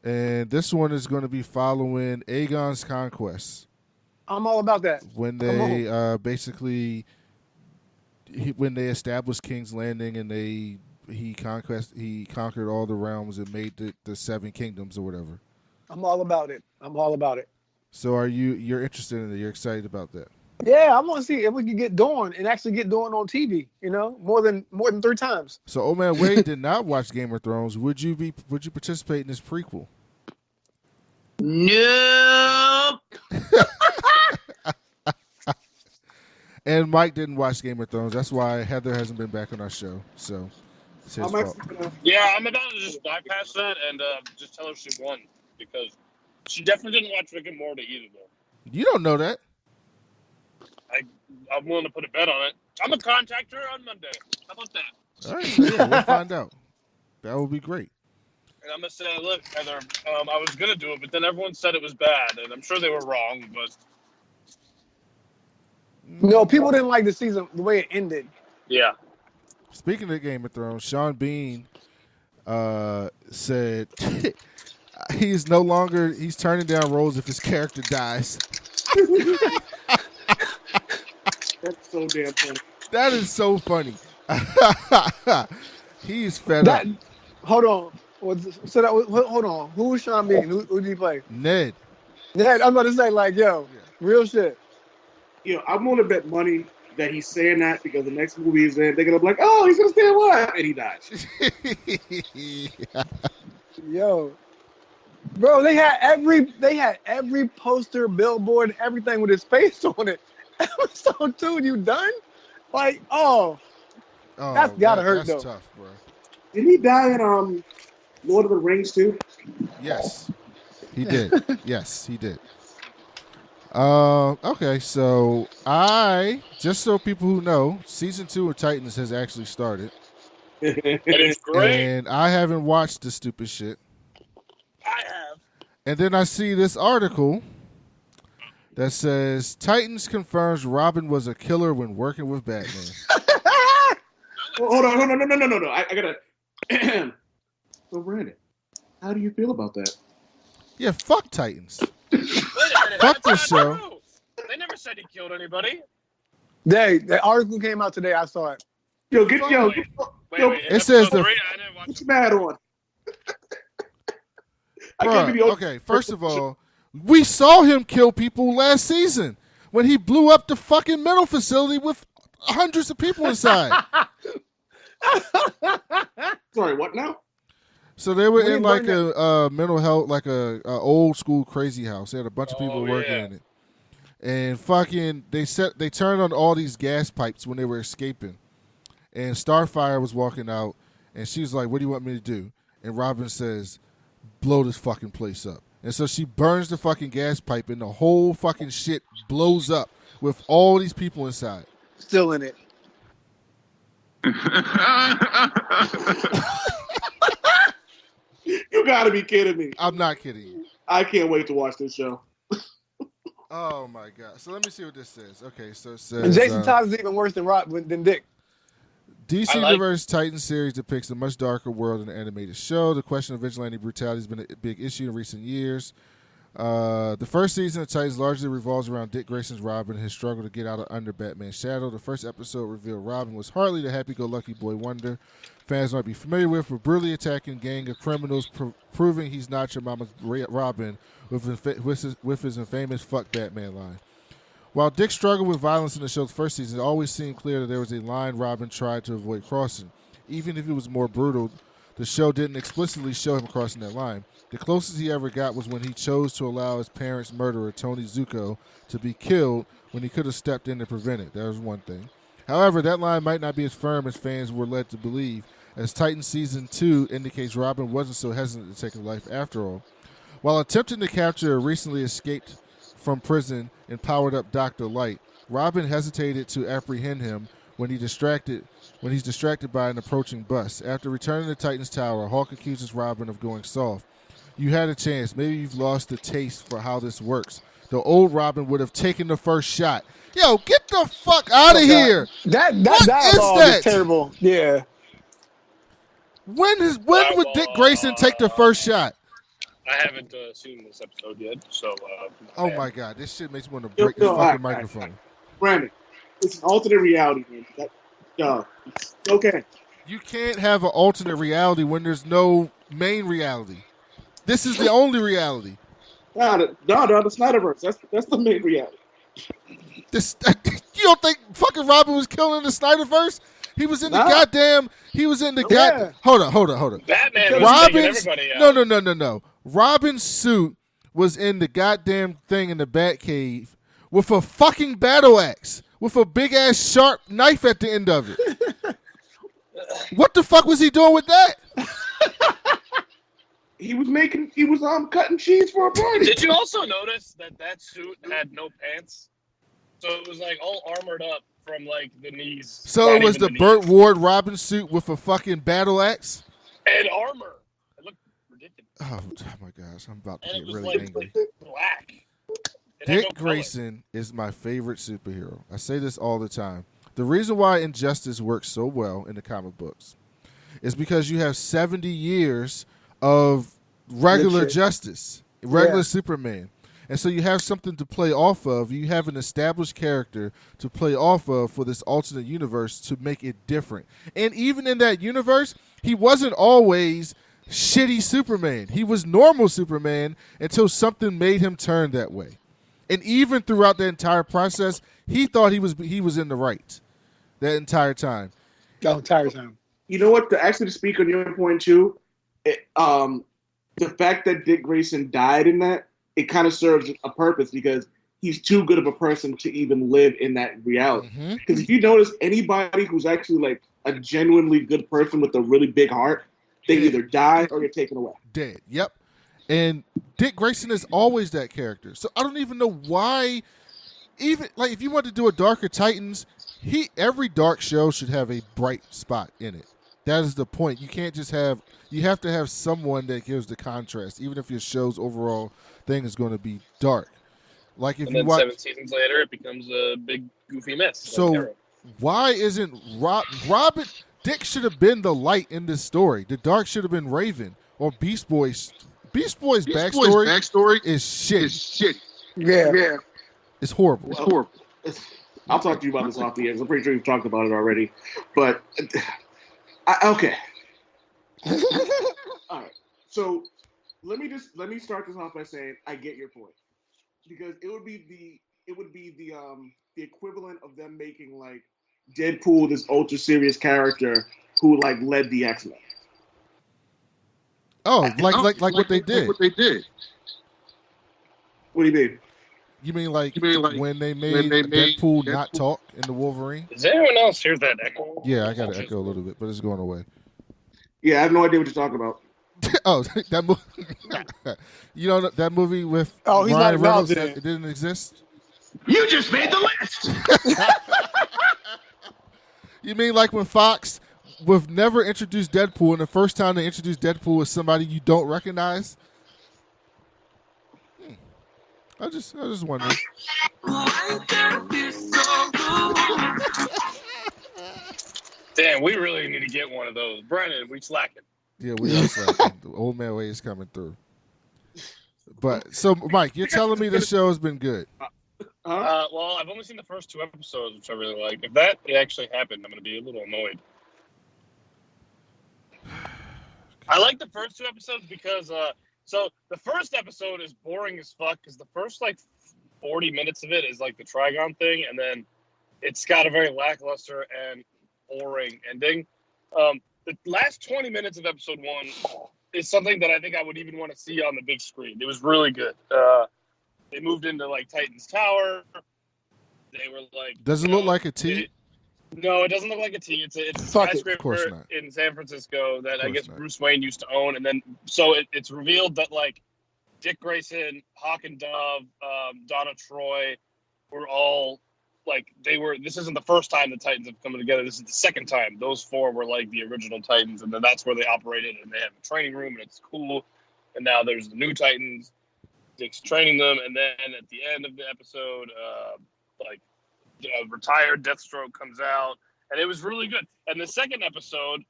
And this one is going to be following Aegon's conquest. I'm all about that. When they when they established King's Landing and he conquered all the realms and made the 7 kingdoms or whatever. I'm all about it. So you're interested in it? You're excited about that? Yeah, I want to see if we can get Dawn and actually get Dawn on TV. You know, more than 3 times. So, Old Man Wade did not watch Game of Thrones. Would you participate in this prequel? Nope. And Mike didn't watch Game of Thrones. That's why Heather hasn't been back on our show. So, it's his fault. Yeah, I'm about to just bypass that and just tell her she won because she definitely didn't watch Rick and Morty either, though. You don't know that. I'm willing to put a bet on it. I'm gonna contact her on Monday. How about that? All right, so yeah, we'll find out. That would be great. And I'm gonna say, look, Heather, I was gonna do it, but then everyone said it was bad, and I'm sure they were wrong. But No, people didn't like the season the way it ended. yeah, Speaking of Game of Thrones, Sean Bean said he's turning down roles if his character dies. That's so damn funny. That is so funny. He's fed up. Hold on. Hold on. Who was Sean Bean? Who did he play? Ned. Ned. I'm about to say, real shit. I'm going to bet money that he's saying that because the next movie he's in, they're going to be like, oh, he's going to stay alive. And he dies. Yo. Bro, they had every poster, billboard, everything with his face on it. Episode 2, you done? Like, that's gotta hurt though. That's tough, bro. Did he die in Lord of the Rings too? Yes, he did. Yes, he did. Okay, so just so people who know, season 2 of Titans has actually started. it is great. And I haven't watched the stupid shit. I have. And then I see this article that says Titans confirms Robin was a killer when working with Batman. Hold on, no. I gotta. So Brandon, how do you feel about that? Yeah, fuck Titans. Wait a minute, Fuck that's this not show. true. They never said he killed anybody. The article came out today. I saw it. Wait, It says episode the- 3, I didn't watch What's it. mad on? Bruh, okay, first of all, we saw him kill people last season when he blew up the fucking mental facility with hundreds of people inside. Sorry, what now? So they were We in like burned a mental health, like a old school crazy house. They had a bunch of people working yeah. in it, and fucking they turned on all these gas pipes when they were escaping, and Starfire was walking out, and she was like, "What do you want me to do?" And Robin says, "Blow this fucking place up." And so she burns the fucking gas pipe, and the whole fucking shit blows up with all these people inside. Still in it. You gotta be kidding me. I'm not kidding you. I can't wait to watch this show. Oh my god! So let me see what this says. Okay, so it says And Jason Todd is even worse than Dick. DC I like- Universe Titan series depicts a much darker world in the animated show. The question of vigilante brutality has been a big issue in recent years. The first season of Titans largely revolves around Dick Grayson's Robin and his struggle to get out of under Batman's shadow. The first episode revealed Robin was hardly the happy-go-lucky boy wonder fans might be familiar with, a brutally attacking gang of criminals proving he's not your mama's Robin with his infamous "fuck Batman" line. While Dick struggled with violence in the show's first season, it always seemed clear that there was a line Robin tried to avoid crossing. Even if it was more brutal, the show didn't explicitly show him crossing that line. The closest he ever got was when he chose to allow his parents' murderer, Tony Zuko, to be killed when he could have stepped in to prevent it. That was one thing. However, that line might not be as firm as fans were led to believe, as Titan Season 2 indicates Robin wasn't so hesitant to take a life after all. While attempting to capture a recently escaped from prison and powered up Dr. Light, Robin hesitated to apprehend him when he's distracted by an approaching bus. After returning to Titan's Tower, Hawk accuses Robin of going soft. You had a chance. Maybe you've lost the taste for how this works. The old Robin would have taken the first shot. Yo, get the fuck out of here. That What dialogue is that? is terrible. Yeah. When would Dick Grayson take the first shot? I haven't seen this episode yet, so. Oh my God, this shit makes me want to break this fucking microphone. Brandon, it's an alternate reality, man. Okay. You can't have an alternate reality when there's no main reality. This is the only reality. No, the Snyderverse. That's the main reality. You don't think fucking Robin was killing the Snyderverse? He was in the goddamn. He was in the goddamn. Hold on. Batman was taking everybody out. No. Robin's suit was in the goddamn thing in the Batcave with a fucking battle axe with a big ass sharp knife at the end of it. What the fuck was he doing with that? He was cutting cheese for a party. Did you also notice that suit had no pants? So it was like all armored up from like the knees. So it was the Burt Ward Robin suit with a fucking battle axe? And armor. It looked ridiculous. Oh my gosh, I'm about to And get it was really like angry. black. It had Dick no color. Grayson is my favorite superhero. I say this all the time. The reason why Injustice works so well in the comic books is because you have 70 years of regular Justice, regular Superman. And so you have something to play off of. You have an established character to play off of for this alternate universe to make it different. And even in that universe, he wasn't always shitty Superman. He was normal Superman until something made him turn that way. And even throughout the entire process, he thought he was in the right that entire time. The entire time. You know what? To speak on your point too, the fact that Dick Grayson died in that, it kind of serves a purpose because he's too good of a person to even live in that reality. Because if you notice, anybody who's actually like a genuinely good person with a really big heart, they either die or get taken away. Dead. Yep. And Dick Grayson is always that character. So I don't even know why. Even like if you want to do a Darker Titans, every dark show should have a bright spot in it. That is the point. You can't just have. You have to have someone that gives the contrast, even if your show's overall thing is going to be dark. Like if and you then watch 7 seasons later, it becomes a big goofy mess. So why isn't Robin? Dick should have been the light in this story. The dark should have been Raven or Beast Boy's. Beast Boy's backstory is shit. Yeah. It's horrible. It's horrible. I'll talk to you about this off the air. I'm pretty sure you've talked about it already. But okay. All right. So let me start this off by saying I get your point, because it would be the equivalent of them making like Deadpool this ultra serious character who like led the X-Men. Oh, like what they did. What do you mean? You mean like when they made Deadpool not talk in the Wolverine? Does anyone else hear that echo? Yeah, I got to echo a little bit, but it's going away. Yeah, I have no idea what you're talking about. Oh, that movie. You know that movie with he's Ryan not Reynolds involved in that it. it didn't exist? You just made the list. You mean like when Fox would never introduced Deadpool, and the first time they introduced Deadpool was somebody you don't recognize? I just wondering. Damn, we really need to get one of those. Brandon, we slacking. Yeah, we are slacking. The old man way is coming through. But so, Mike, you're telling me the show has been good. Well, I've only seen the first 2 episodes, which I really like. If that actually happened, I'm going to be a little annoyed. I like the first 2 episodes because, so the first episode is boring as fuck because the first like 40 minutes of it is like the Trigon thing, and then it's got a very lackluster and boring ending. The last 20 minutes of episode 1 is something that I think I would even want to see on the big screen. It was really good. They moved into like Titan's Tower. They were like. Does it look like a T? No, it doesn't look like a T. It's a Fuck it. Of course skyscraper not. in San Francisco that I guess not. Bruce Wayne used to own, and then so it's revealed that like Dick Grayson, Hawk and Dove, Donna Troy were all like this isn't the first time the Titans have come together. This is the second time. Those four were like the original Titans, and then that's where they operated, and they have a training room, and it's cool. And now there's the new Titans. Dick's training them, and then at the end of the episode, retired Deathstroke comes out, and it was really good. And the second episode,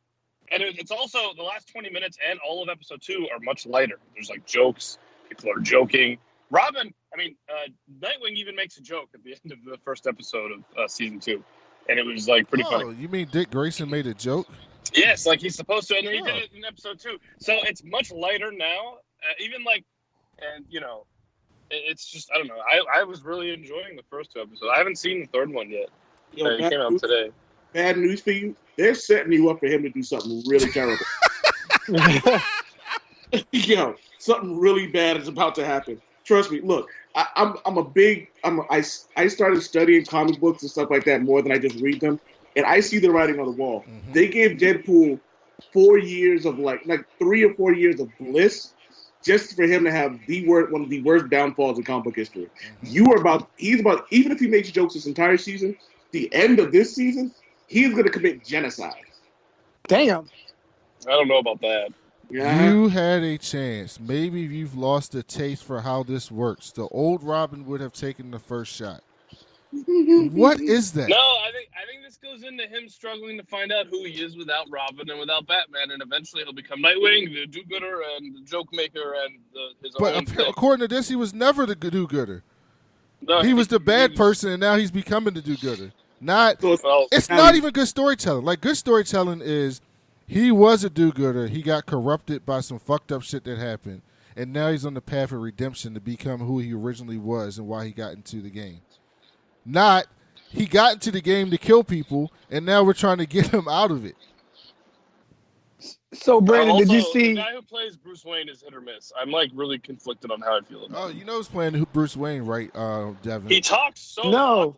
and it's also the last 20 minutes and all of episode 2 are much lighter. There's like jokes, people are joking. Nightwing even makes a joke at the end of the first episode of season 2, and it was like pretty funny. You mean Dick Grayson made a joke? Yes, like he's supposed to, and he did it in episode 2. So it's much lighter now. It's just, I don't know. I was really enjoying the first 2 episodes. I haven't seen the third one yet. It came out today. Bad news for you. They're setting you up for him to do something really terrible. Something really bad is about to happen. Trust me. Look, I started studying comic books and stuff like that more than I just read them, and I see the writing on the wall. Mm-hmm. They gave Deadpool 4 years of like 3 or 4 years of bliss just for him to have one of the worst downfalls in comic book history. He's about, even if he makes jokes this entire season, the end of this season, he's going to commit genocide. Damn. I don't know about that. Yeah. You had a chance. Maybe you've lost the taste for how this works. The old Robin would have taken the first shot. What is that? No, I think this goes into him struggling to find out who he is without Robin and without Batman, and eventually he'll become Nightwing, the do-gooder, and the joke maker, and his own thing. But according to this, he was never the do-gooder. No, he was the bad person, and now he's becoming the do-gooder. It's not even good storytelling. Like, good storytelling is he was a do-gooder. He got corrupted by some fucked up shit that happened, and now he's on the path of redemption to become who he originally was and why he got into the game. Not, he got into the game to kill people, and now we're trying to get him out of it. So, Brandon, did you see... The guy who plays Bruce Wayne is hit or miss. I'm, really conflicted on how I feel about him. You know who's playing Bruce Wayne, right, Devin? He talks so No.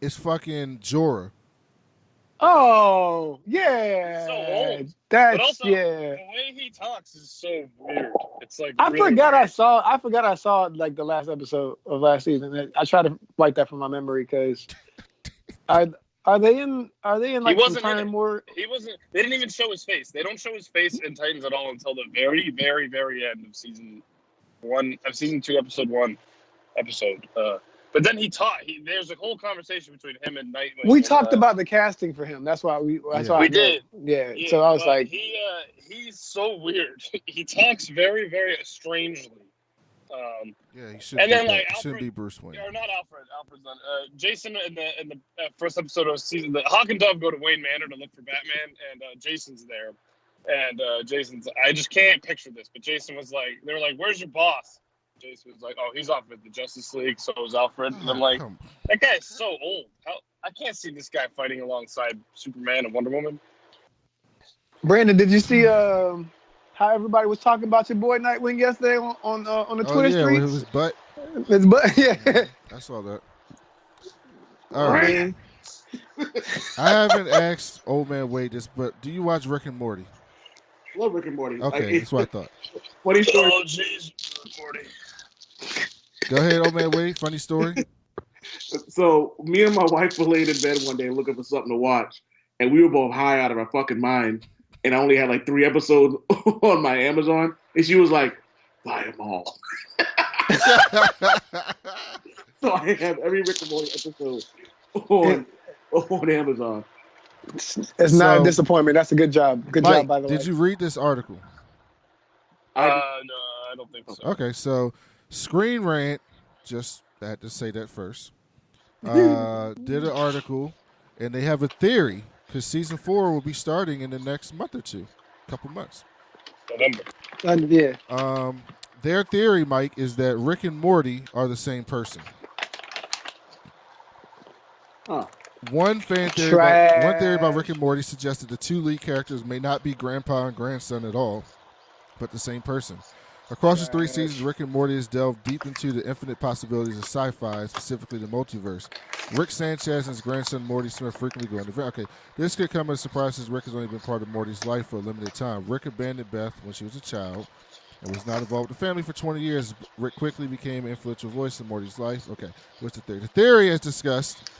It's fucking Jorah. Oh, yeah. So old. That's, but also, yeah. the way he talks is so weird. It's like I really forgot weird. I saw like the last episode of last season. I try to wipe that from my memory because are they in like some time more? He wasn't. They didn't even show his face. They don't show his face in Titans at all until the very, very, very end of season 1 of season 2, episode 1 episode. But then he taught. There's a whole conversation between him and Nightwing. We talked about the casting for him. That's why we did. Yeah. So I was like, he's so weird. He talks very, very strangely. He shouldn't be Bruce Wayne. Or not Alfred. Alfred's not. Jason in the first episode of season, the Hawk and Dove go to Wayne Manor to look for Batman, and Jason's there. And Jason's, I just can't picture this, but Jason was like, they were like, "Where's your boss?" Jason was like, "Oh, he's off with the Justice League, so is Alfred." And I'm like, that guy's so old. I can't see this guy fighting alongside Superman and Wonder Woman. Brandon, did you see how everybody was talking about your boy Nightwing yesterday on the Twitter streets? With his butt. His butt, yeah. I saw that. All right. I haven't asked Old Man Wade this, but do you watch Rick and Morty? Love Rick and Morty. Okay, that's what I thought. Funny story. Oh, jeez, Morty. Go ahead, Old Man Wade. Funny story. So me and my wife were laying in bed one day looking for something to watch, and we were both high out of our fucking mind. And I only had like 3 episodes on my Amazon, and she was like, "Buy them all." So I have every Rick and Morty episode on Amazon. It's not a disappointment. That's a good job. Good Mike, job, by the way. Did you read this article? No, I don't think so. Okay, so Screen Rant, just had to say that first, did an article, and they have a theory, because season 4 will be starting in the next month or two, couple months. November. Yeah. Their theory, Mike, is that Rick and Morty are the same person. Huh. One theory about Rick and Morty suggested the 2 lead characters may not be grandpa and grandson at all, but the same person. Across the 3 seasons, Rick and Morty has delved deep into the infinite possibilities of sci-fi, specifically the multiverse. Rick Sanchez and his grandson Morty Smith frequently go on the Okay, this could come as a surprise since Rick has only been part of Morty's life for a limited time. Rick abandoned Beth when she was a child. and was not involved with the family for 20 years. Rick quickly became an influential voice in Morty's life. Okay, what's the theory? The theory, as discussed,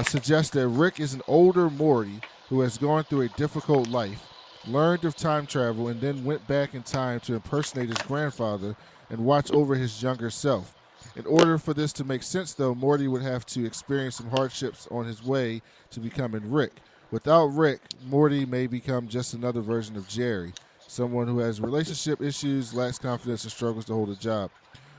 suggests that Rick is an older Morty who has gone through a difficult life, learned of time travel, and then went back in time to impersonate his grandfather and watch over his younger self. In order for this to make sense, though, Morty would have to experience some hardships on his way to becoming Rick. Without Rick, Morty may become just another version of Jerry, someone who has relationship issues, lacks confidence, and struggles to hold a job.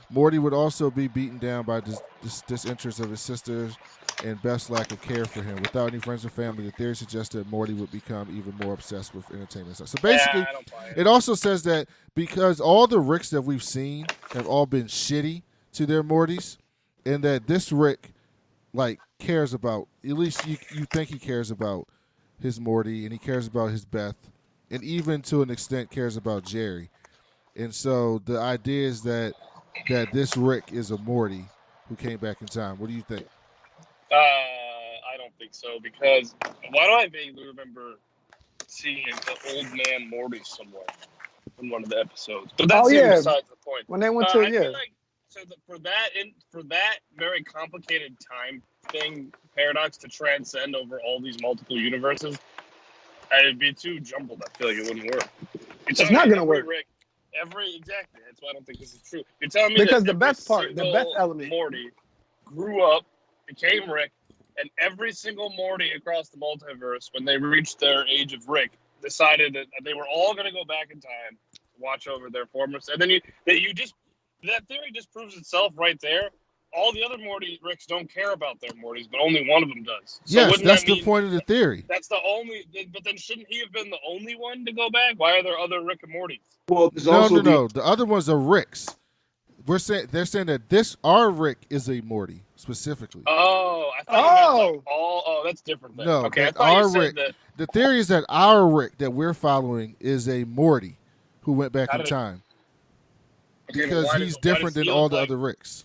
Morty would also be beaten down by disinterest of his sisters and Beth's lack of care for him. Without any friends or family, the theory suggests that Morty would become even more obsessed with entertainment. So basically, I don't buy it. it also says that because all the Ricks that we've seen have all been shitty to their Mortys, and that this Rick, like, cares about, at least you think he cares about his Morty, and he cares about his Beth, and even to an extent cares about Jerry. And so the idea is that this Rick is a Morty who came back in time. What do you think? I don't think so, because why do I vaguely remember seeing the old man Morty somewhere in one of the episodes? But that's even besides the point. When they went to, I feel like, for that very complicated time thing paradox to transcend over all these multiple universes, it'd be too jumbled. I feel like it wouldn't work. It's not going to work. Exactly. That's why I don't think this is true. You're telling me because that the best part, the best element, Morty grew up, became Rick, and every single Morty across the multiverse, when they reached their age of Rick, decided that they were all going to go back in time, watch over their former. And then that theory just proves itself right there. All the other Morty Ricks don't care about their Mortys, but only one of them does. So yes, that's the point of the theory. That's the only. But then shouldn't he have been the only one to go back? Why are there other Rick and Mortys? Well, there's no. The other ones are Ricks. They're saying that our Rick is a Morty specifically. Oh, I thought that's different then. No, okay. Our Rick. The theory is that our Rick that we're following is a Morty who went back in time. Okay, because he's different than all the other Ricks.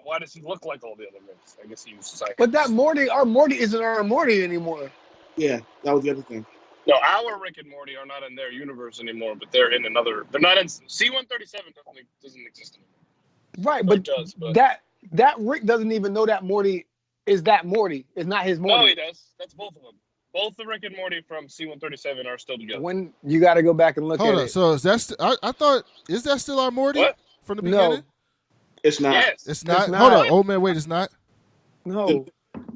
Why does he look like all the other Ricks? I guess he was psychic. But that Morty, our Morty isn't our Morty anymore. Yeah, that was the other thing. No, our Rick and Morty are not in their universe anymore, but they're in another. They're not in C-137. Doesn't exist anymore. Right, but, that Rick doesn't even know that Morty is that Morty. It's not his Morty. No, he does. That's both of them. Both the Rick and Morty from C-137 are still together. When you got to go back and look at it. So is that? I thought, is that still our Morty from the beginning? No. It's not. Yes. It's not. Hold on, old man. Wait, it's not. No.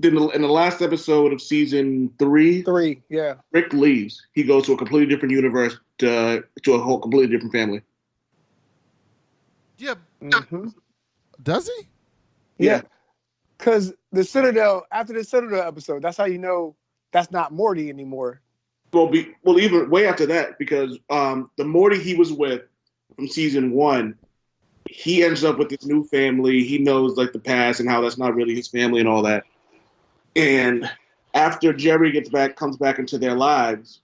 In the last episode of season 3, yeah, Rick leaves. He goes to a completely different universe to a whole completely different family. Yeah. Mm-hmm. Does he? Yeah. Because after the Citadel episode, that's how you know that's not Morty anymore. Well, even way after that, because the Morty he was with from season 1, he ends up with this new family. He knows like the past and how that's not really his family and all that. And after Jerry comes back into their lives,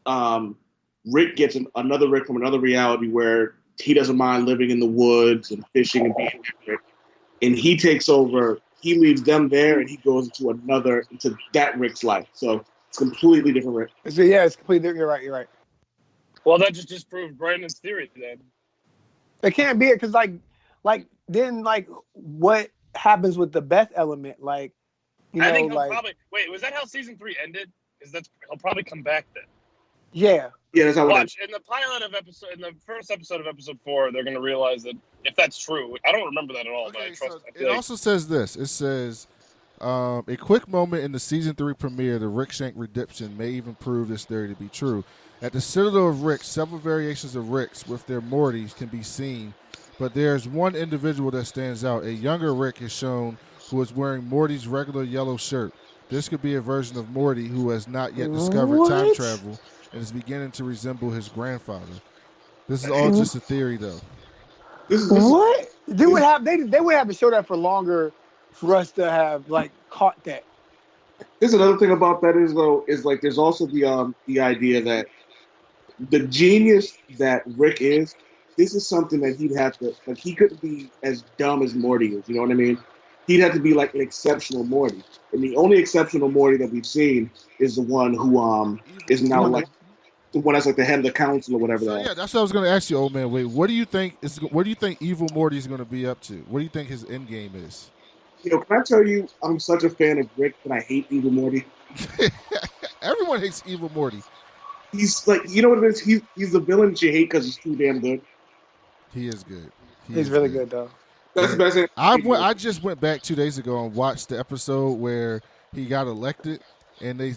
Rick gets another Rick from another reality where he doesn't mind living in the woods and fishing and being Rick. And he takes over. He leaves them there and he goes into that Rick's life. So it's completely different Rick. So yeah, it's completely different. You're right. Well, that just disproved Brandon's theory then. It can't be it because then what happens with the Beth element? Like, I think he'll probably wait. Was that how season 3 ended? He'll probably come back then. Yeah. Yeah, that's how it Watch in the pilot of episode, in the first episode of episode 4, they're going to realize that if that's true, I don't remember that at all. Okay, but I trust. So it also says this. It says a quick moment in the season 3 premiere, the Rick Shank redemption may even prove this theory to be true. At the Citadel of Rick, several variations of Ricks with their Mortys can be seen, but there's one individual that stands out. A younger Rick is shown who is wearing Morty's regular yellow shirt. This could be a version of Morty who has not yet discovered time travel and is beginning to resemble his grandfather. This is all just a theory, though. What? They would have to show that for longer for us to have caught that. There's another thing about that is there's also the idea that the genius that Rick is, this is something that he'd have to he couldn't be as dumb as Morty is. You know what I mean? He'd have to be like an exceptional Morty, and the only exceptional Morty that we've seen is the one who is now the one that's like the head of the council or whatever. So yeah, that's what I was going to ask you, old man. Wait, what do you think Evil Morty is going to be up to? What do you think his end game is? Can I tell you, I'm such a fan of Rick that I hate Evil Morty. Everyone hates Evil Morty. He's like, you know what it is? He's the villain that you hate because he's too damn good. He is good. He's really good though. That's the best thing. I just went back 2 days ago and watched the episode where he got elected, and then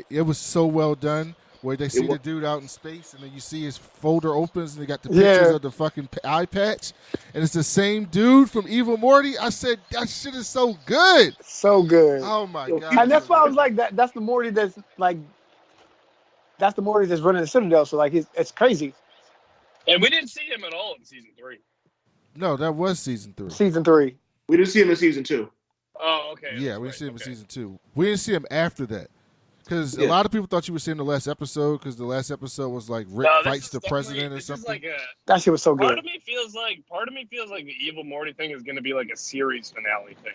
it was so well done where they see the dude out in space, and then you see his folder opens and they got the pictures of the fucking eye patch, and it's the same dude from Evil Morty. I said that shit is so good, so good. Oh my god! And that's why I was like that. That's the Morty that's like. That's the Morty that's running the Citadel. So like it's crazy. And we didn't see him at all in season 3. No, that was season 3. Season 3. We didn't see him in season 2. Oh, okay. Yeah, we didn't see him in season 2. We didn't see him after that. Because a lot of people thought you were seeing the last episode because the last episode was like Rick fights the president or something. That shit was so good. Part of me feels like the Evil Morty thing is going to be like a series finale thing.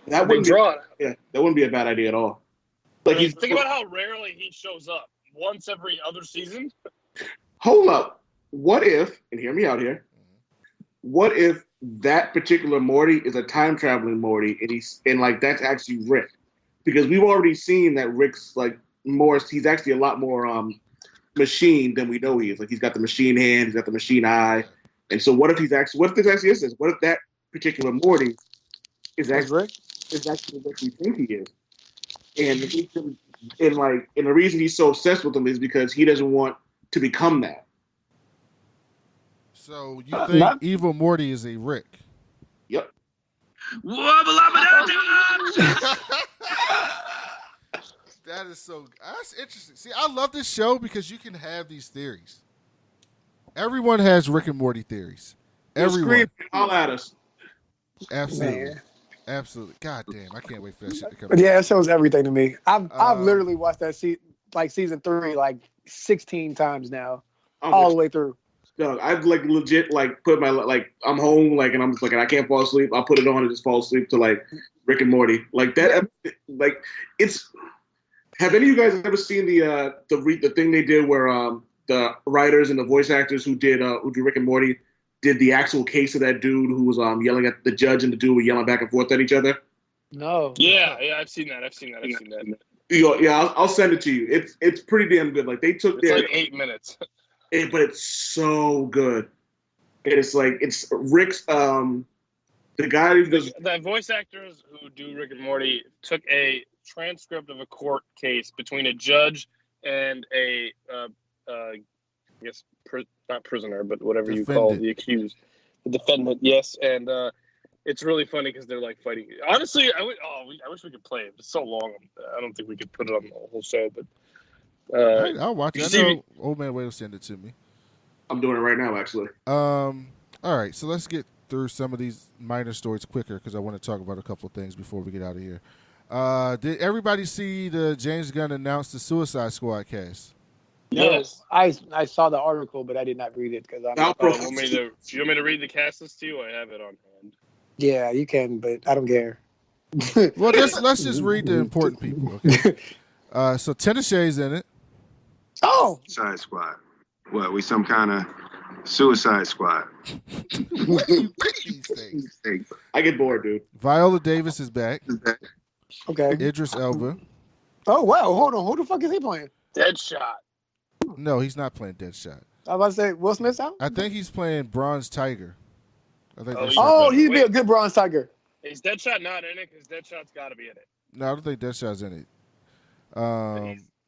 That wouldn't be a bad idea at all. Like, think about how rarely he shows up. Once every other season. Hold up. What if, and hear me out here, what if that particular Morty is a time traveling Morty and like that's actually Rick? Because we've already seen that Rick's like he's actually a lot more machine than we know he is. Like he's got the machine hand, he's got the machine eye. And so what if this actually is this? What if that particular Morty is actually what we think he is? And the reason he's so obsessed with him is because he doesn't want to become that. So you think Evil Morty is a Rick? Yep. That is so. That's interesting. See, I love this show because you can have these theories. Everyone has Rick and Morty theories. Everyone. All at us. Absolutely. Man. Absolutely. God damn, I can't wait for that shit to come. But yeah, it shows everything to me. I've literally watched that season 3 like 16 times now, all the way through. No, I've like legit like put my I'm home like and I'm just like and I can't fall asleep. I'll put it on and just fall asleep to like Rick and Morty. Like that. Like it's. Have any of you guys ever seen the thing they did where the writers and the voice actors who do Rick and Morty did the actual case of that dude who was yelling at the judge and the dude were yelling back and forth at each other? No. Yeah, I've seen that. Yeah, I'll send it to you. It's pretty damn good. Like they took like 8 minutes. But it's so good. And it's Rick's the guy who does the voice actors who do Rick and Morty took a transcript of a court case between a judge and a I guess not prisoner, but whatever you call the accused, the defendant. Yes, and it's really funny because they're like fighting. Honestly, I wish we could play it. It's so long. I don't think we could put it on the whole show, but. I'll watch it. I know Old Man Wade will send it to me. I'm doing it right now, actually. All right, so let's get through some of these minor stories quicker because I want to talk about a couple of things before we get out of here. Did everybody see the James Gunn announce the Suicide Squad cast? Yes. I saw the article, but I did not read it because I'm. You want me to read the cast list to you? I have it on hand. Yeah, you can, but I don't care. Well, let's just read the important people. Okay. So Tinashe's in it. Oh, Suicide Squad. What? We some kind of Suicide Squad? Where do you get these things? I get bored, dude. Viola Davis is back. Okay. Idris Elba. Oh wow! Hold on. Who the fuck is he playing? Deadshot. No, he's not playing Deadshot. I was about to say Will Smith's out. I think he's playing Bronze Tiger. I think he'd be a good Bronze Tiger. Is Deadshot not in it? Because Deadshot's got to be in it. No, I don't think Deadshot's in it.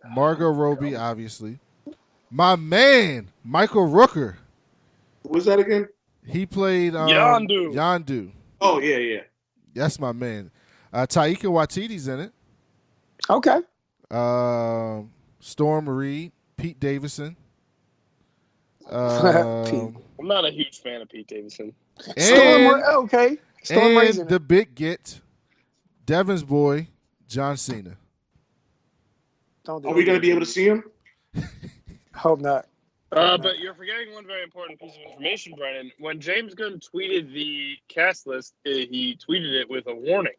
Margot Robbie, obviously. My man, Michael Rooker. What's that again? He played Yondu. Oh, yeah. That's my man. Taika Waititi's in it. Okay. Storm Reed, Pete Davidson. I'm not a huge fan of Pete Davidson. Storm and the big get, Devin's boy, John Cena. Are we going to be able to see him? Hope not. But you're forgetting one very important piece of information, Brennan. When James Gunn tweeted the cast list, he tweeted it with a warning.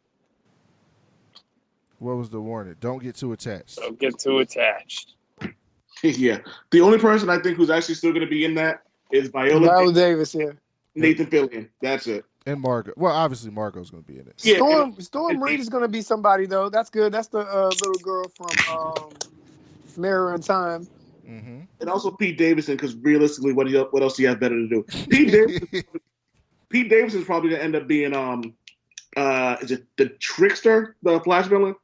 What was the warning? Don't get too attached. Don't get too attached. Yeah. The only person I think who's actually still going to be in that is Viola Davis here. Nathan Fillion. That's it. And Margot. Well, obviously Margot's going to be in it. Yeah, Storm Reed is going to be somebody though. That's good. That's the little girl from Mirror in Time. Mm-hmm. And also Pete Davidson, because realistically, what else do you have better to do? Pete Davidson's probably going to end up being is it the Trickster, the Flash villain?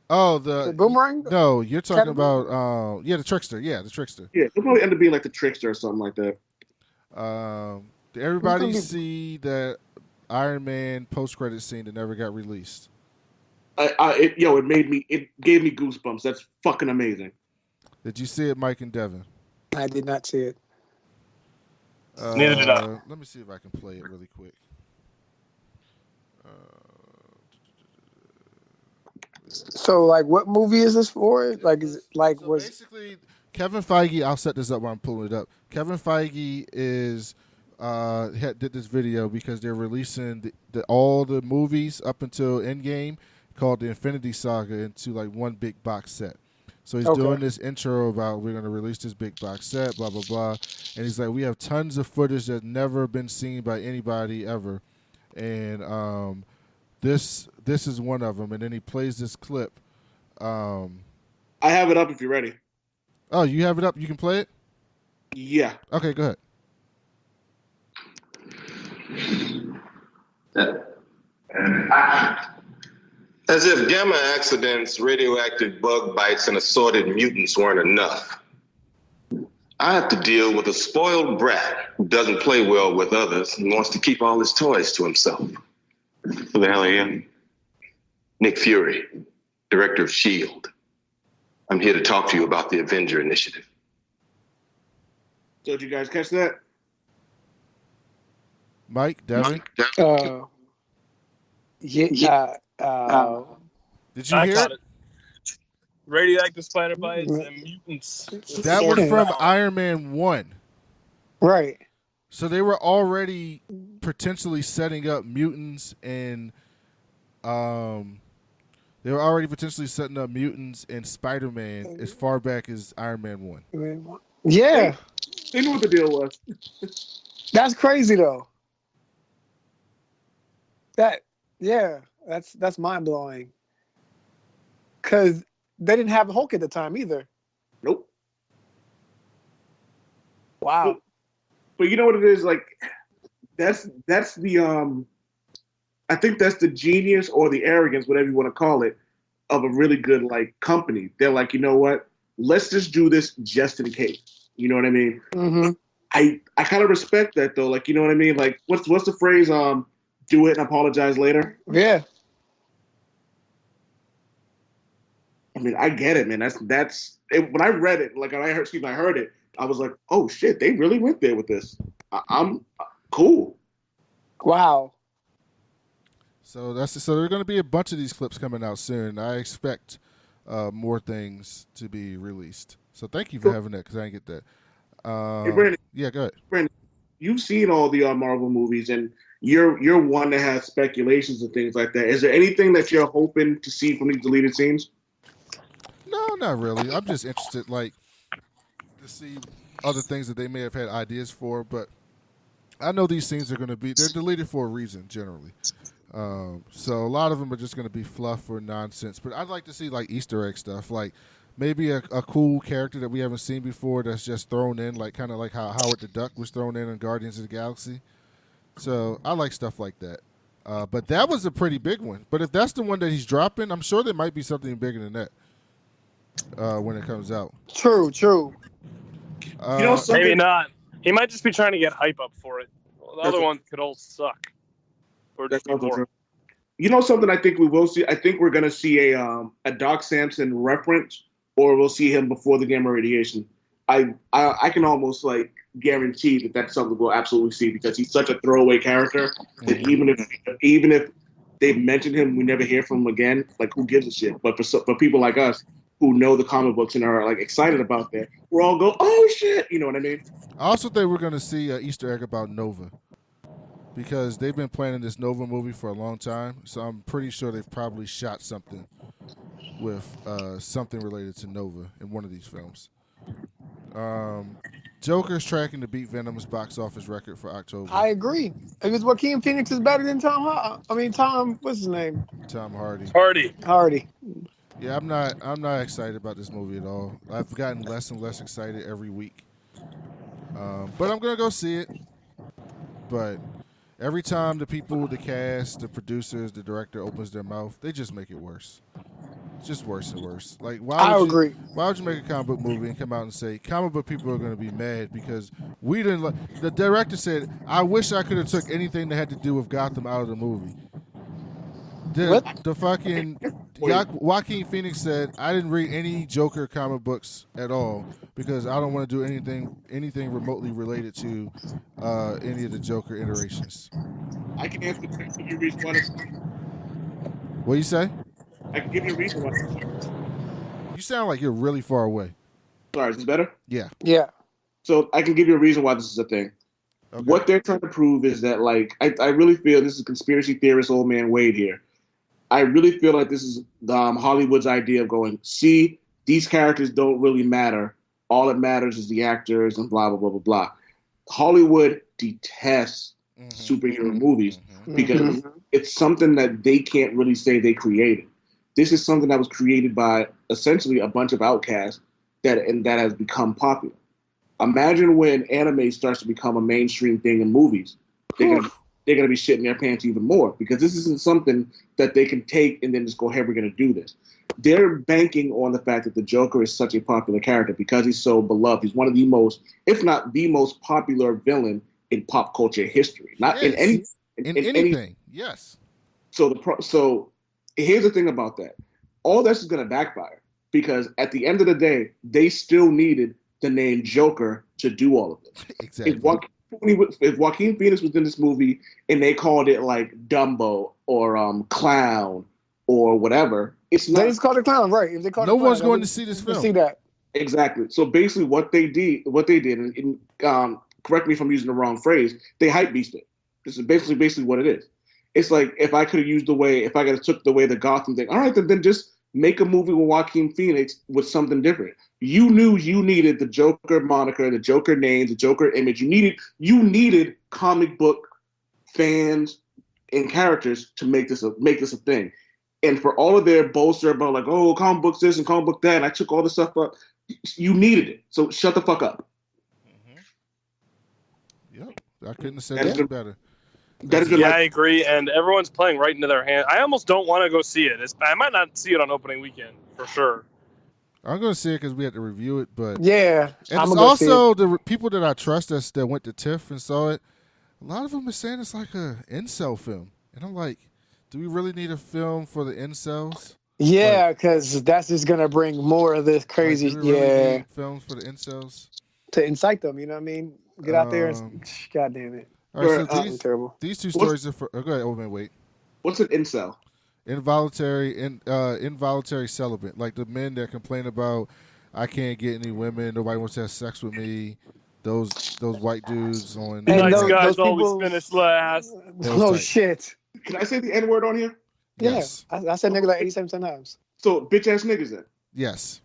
Oh, the Boomerang? No, you're talking about the Trickster. Yeah, the Trickster. Yeah, he'll probably end up being like the Trickster or something like that. Did everybody see that Iron Man post-credit scene that never got released? It gave me goosebumps. That's fucking amazing. Did you see it, Mike and Devin? I did not see it. Neither did I. Let me see if I can play it really quick. So, like, what movie is this for? Like, is it like so basically Kevin Feige? I'll set this up while I'm pulling it up. Kevin Feige did this video because they're releasing all the movies up until Endgame called the Infinity Saga into like one big box set. So he's doing this intro about we're going to release this big box set, blah blah blah, and he's like, we have tons of footage that's never been seen by anybody ever, and this is one of them. And then he plays this clip. I have it up if you're ready. Oh, you have it up? You can play it? Yeah. Okay, go ahead. As if gamma accidents, radioactive bug bites, and assorted mutants weren't enough, I have to deal with a spoiled brat who doesn't play well with others and wants to keep all his toys to himself. Who the hell are you? Nick Fury, director of S.H.I.E.L.D. I'm here to talk to you about the Avenger Initiative. So did you guys catch that? Mike, Devin? Yeah. Did you hear it? Radioactive spider bites and mutants. That was from Iron Man 1. Right. So they were already potentially setting up mutants and Spider-Man as far back as Iron Man 1. Yeah. They knew what the deal was. That's crazy though. That's mind blowing. Cause they didn't have Hulk at the time either. Nope. Wow. But you know what it is? Like that's the I think that's the genius or the arrogance, whatever you want to call it, of a really good like company. They're like, you know what? Let's just do this just in case. You know what I mean? Mm-hmm. I kind of respect that though. Like, you know what I mean? Like, what's the phrase? Do it and apologize later. Yeah. I mean, I get it, man. That's it. When I read it, like I heard it, I was like, oh shit, they really went there with this. I'm cool. Wow. So there are going to be a bunch of these clips coming out soon. I expect more things to be released. So thank you for having that because I didn't get that. Hey, Brandon, yeah, go ahead. Brandon, you've seen all the Marvel movies, and you're one that has speculations and things like that. Is there anything that you're hoping to see from these deleted scenes? No, not really. I'm just interested, like, to see other things that they may have had ideas for. But I know these scenes are going to they're deleted for a reason, generally. So a lot of them are just going to be fluff or nonsense. But I'd like to see, like, Easter egg stuff, like maybe a cool character that we haven't seen before that's just thrown in, like kind of like how Howard the Duck was thrown in Guardians of the Galaxy. So I like stuff like that. But that was a pretty big one. But if that's the one that he's dropping, I'm sure there might be something bigger than that when it comes out. True. Maybe not. He might just be trying to get hype up for it. Well, the other ones could all suck. Or just be boring. You know something I think we will see? I think we're going to see a Doc Samson reference, or we'll see him before the gamma radiation. I can almost like guarantee that that's something we'll absolutely see because he's such a throwaway character that even if they've mentioned him, we never hear from him again. Like, who gives a shit? But for people like us who know the comic books and are like excited about that, we're all go, oh shit, you know what I mean? I also think we're going to see an Easter egg about Nova because they've been planning this Nova movie for a long time. So I'm pretty sure they've probably shot something with something related to Nova in one of these films. Joker's tracking to beat Venom's box office record for October. I agree. Because Joaquin Phoenix is better than Tom, what's his name? Tom Hardy. Hardy. Yeah, I'm not excited about this movie at all. I've gotten less and less excited every week. But I'm gonna go see it. But every time the people, the cast, the producers, the director opens their mouth, they just make it worse. It's just worse and worse. Like, why would you make a comic book movie and come out and say comic book people are going to be mad because we didn't like? The director said, "I wish I could have took anything that had to do with Gotham out of the movie." The fucking Joaquin Phoenix said, "I didn't read any Joker comic books at all because I don't want to do anything remotely related to any of the Joker iterations." I can answer the reason why. What you say? I can give you a reason why. You sound like you're really far away. Sorry, is this better? Yeah. Yeah. So I can give you a reason why this is a thing. Okay. What they're trying to prove is that, like, I really feel this is conspiracy theorist old man Wade here. I really feel like this is Hollywood's idea of going, see, these characters don't really matter. All that matters is the actors and blah, blah, blah, blah, blah. Hollywood detests superhero movies because it's something that they can't really say they created. This is something that was created by essentially a bunch of outcasts that has become popular. Imagine when anime starts to become a mainstream thing in movies. They're gonna be shitting their pants even more because this isn't something that they can take and then just go, hey, we're gonna do this. They're banking on the fact that the Joker is such a popular character because he's so beloved. He's one of the most, if not the most popular villain in pop culture history. Not in anything. Yes. So here's the thing about that. All this is going to backfire because at the end of the day, they still needed the name Joker to do all of this. Exactly. If Joaquin Phoenix was in this movie and they called it like Dumbo or Clown or whatever, it's not. They just called it Clown, right? If they called no one's going to see this film. See that. Exactly. So basically, what they did, and correct me if I'm using the wrong phrase, they hype beasted. This is basically what it is. It's like if I could have took the way the Gotham thing, all right, then just make a movie with Joaquin Phoenix with something different. You knew you needed the Joker moniker, the Joker name, the Joker image. You needed comic book fans and characters to make this a thing. And for all of their bolster about like, oh, comic books this and comic book that, and I took all this stuff up, you needed it. So shut the fuck up. Yep, I couldn't have said that better. I agree, and everyone's playing right into their hand. I almost don't want to go see it. I might not see it on opening weekend, for sure. I'm going to see it because we had to review it, but... Yeah. And it's also the people that I trust that went to TIFF and saw it, a lot of them are saying it's like a incel film. And I'm like, do we really need a film for the incels? Yeah, because that's just going to bring more of this crazy... do we really need films for the incels? To incite them, you know what I mean? Get out there and... God damn it. All right, so these two stories are for... go ahead, old man, wait. What's an incel? Involuntary celibate. Like the men that complain about, I can't get any women, nobody wants to have sex with me. Those white dudes on... Nice guys always finish last. Oh, shit. Can I say the N-word on here? Yes. Yeah. I said nigga like 87 times. So, bitch-ass niggas then? Yes.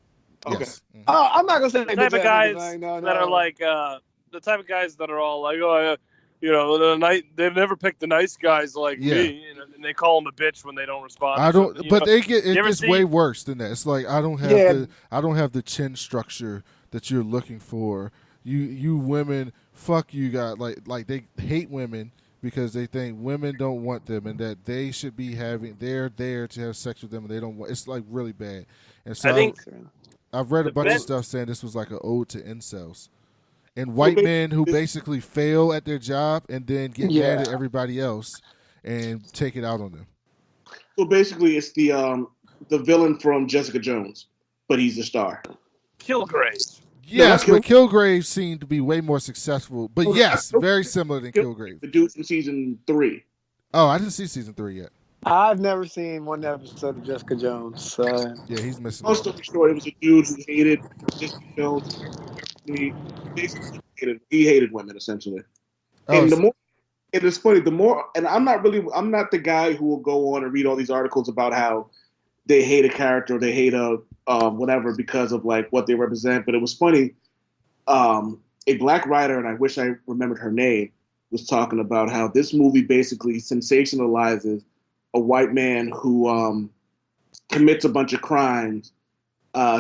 Okay. Yes. Mm-hmm. Oh, I'm not going to say the type of guys that are like... the type of guys that are all like, oh, they've never picked the nice guys like me, and they call them a bitch when they don't respond. It gets way worse than that. It's like I don't have the chin structure that you're looking for. You women, fuck you guys. Like they hate women because they think women don't want them and that they should be they're there to have sex with them and they don't want. It's like really bad. And so I've read a bunch of stuff saying this was like an ode to incels. And white men who basically fail at their job and then get mad at everybody else and take it out on them. So basically, it's the villain from Jessica Jones, but he's the star. Kilgrave. Yes, but Kilgrave seemed to be way more successful. But yes, very similar than Kilgrave. The dude from season 3. Oh, I didn't see season 3 yet. I've never seen one episode of Jessica Jones. So. Yeah, he's missing. Long story short, it was a dude who hated Jessica Jones. He basically hated women essentially. And it's funny, and I'm not the guy who will go on and read all these articles about how they hate a character or they hate a whatever because of like what they represent. But it was funny. A black writer, and I wish I remembered her name, was talking about how this movie basically sensationalizes a white man who commits a bunch of crimes,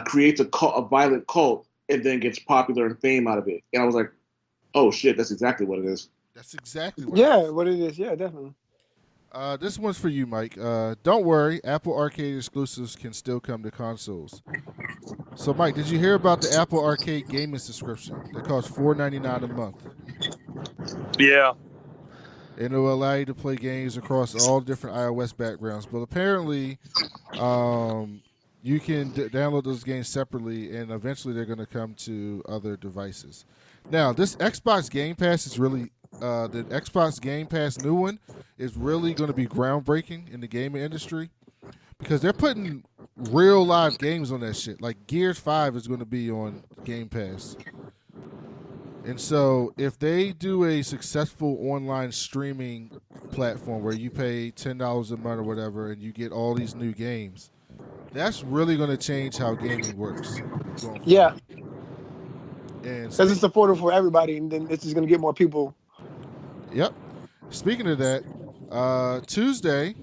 creates a violent cult, and then gets popular and fame out of it. And I was like, oh shit, that's exactly what it is. That's exactly what it is. what it is. Yeah, definitely. This one's for you, Mike. Don't worry, Apple Arcade exclusives can still come to consoles. So, Mike, did you hear about the Apple Arcade gaming subscription that costs $4.99 a month? Yeah. And it will allow you to play games across all different iOS backgrounds. But apparently, you can download those games separately, and eventually they're going to come to other devices. Now, this Xbox Game Pass is really the Xbox Game Pass new one is really going to be groundbreaking in the gaming industry because they're putting real live games on that shit. Like Gears 5 is going to be on Game Pass. And so if they do a successful online streaming platform where you pay $10 a month or whatever and you get all these new games, that's really going to change how gaming works. Yeah. And because it's affordable for everybody, and then it's just going to get more people. Yep. Speaking of that, Tuesday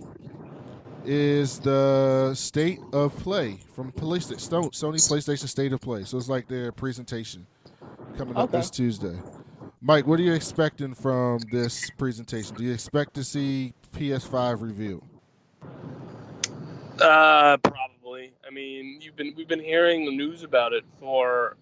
is the State of Play from Sony PlayStation State of Play. So it's like their presentation coming up this Tuesday. Mike, what are you expecting from this presentation? Do you expect to see PS5 revealed? Probably. I mean, we've been hearing the news about it for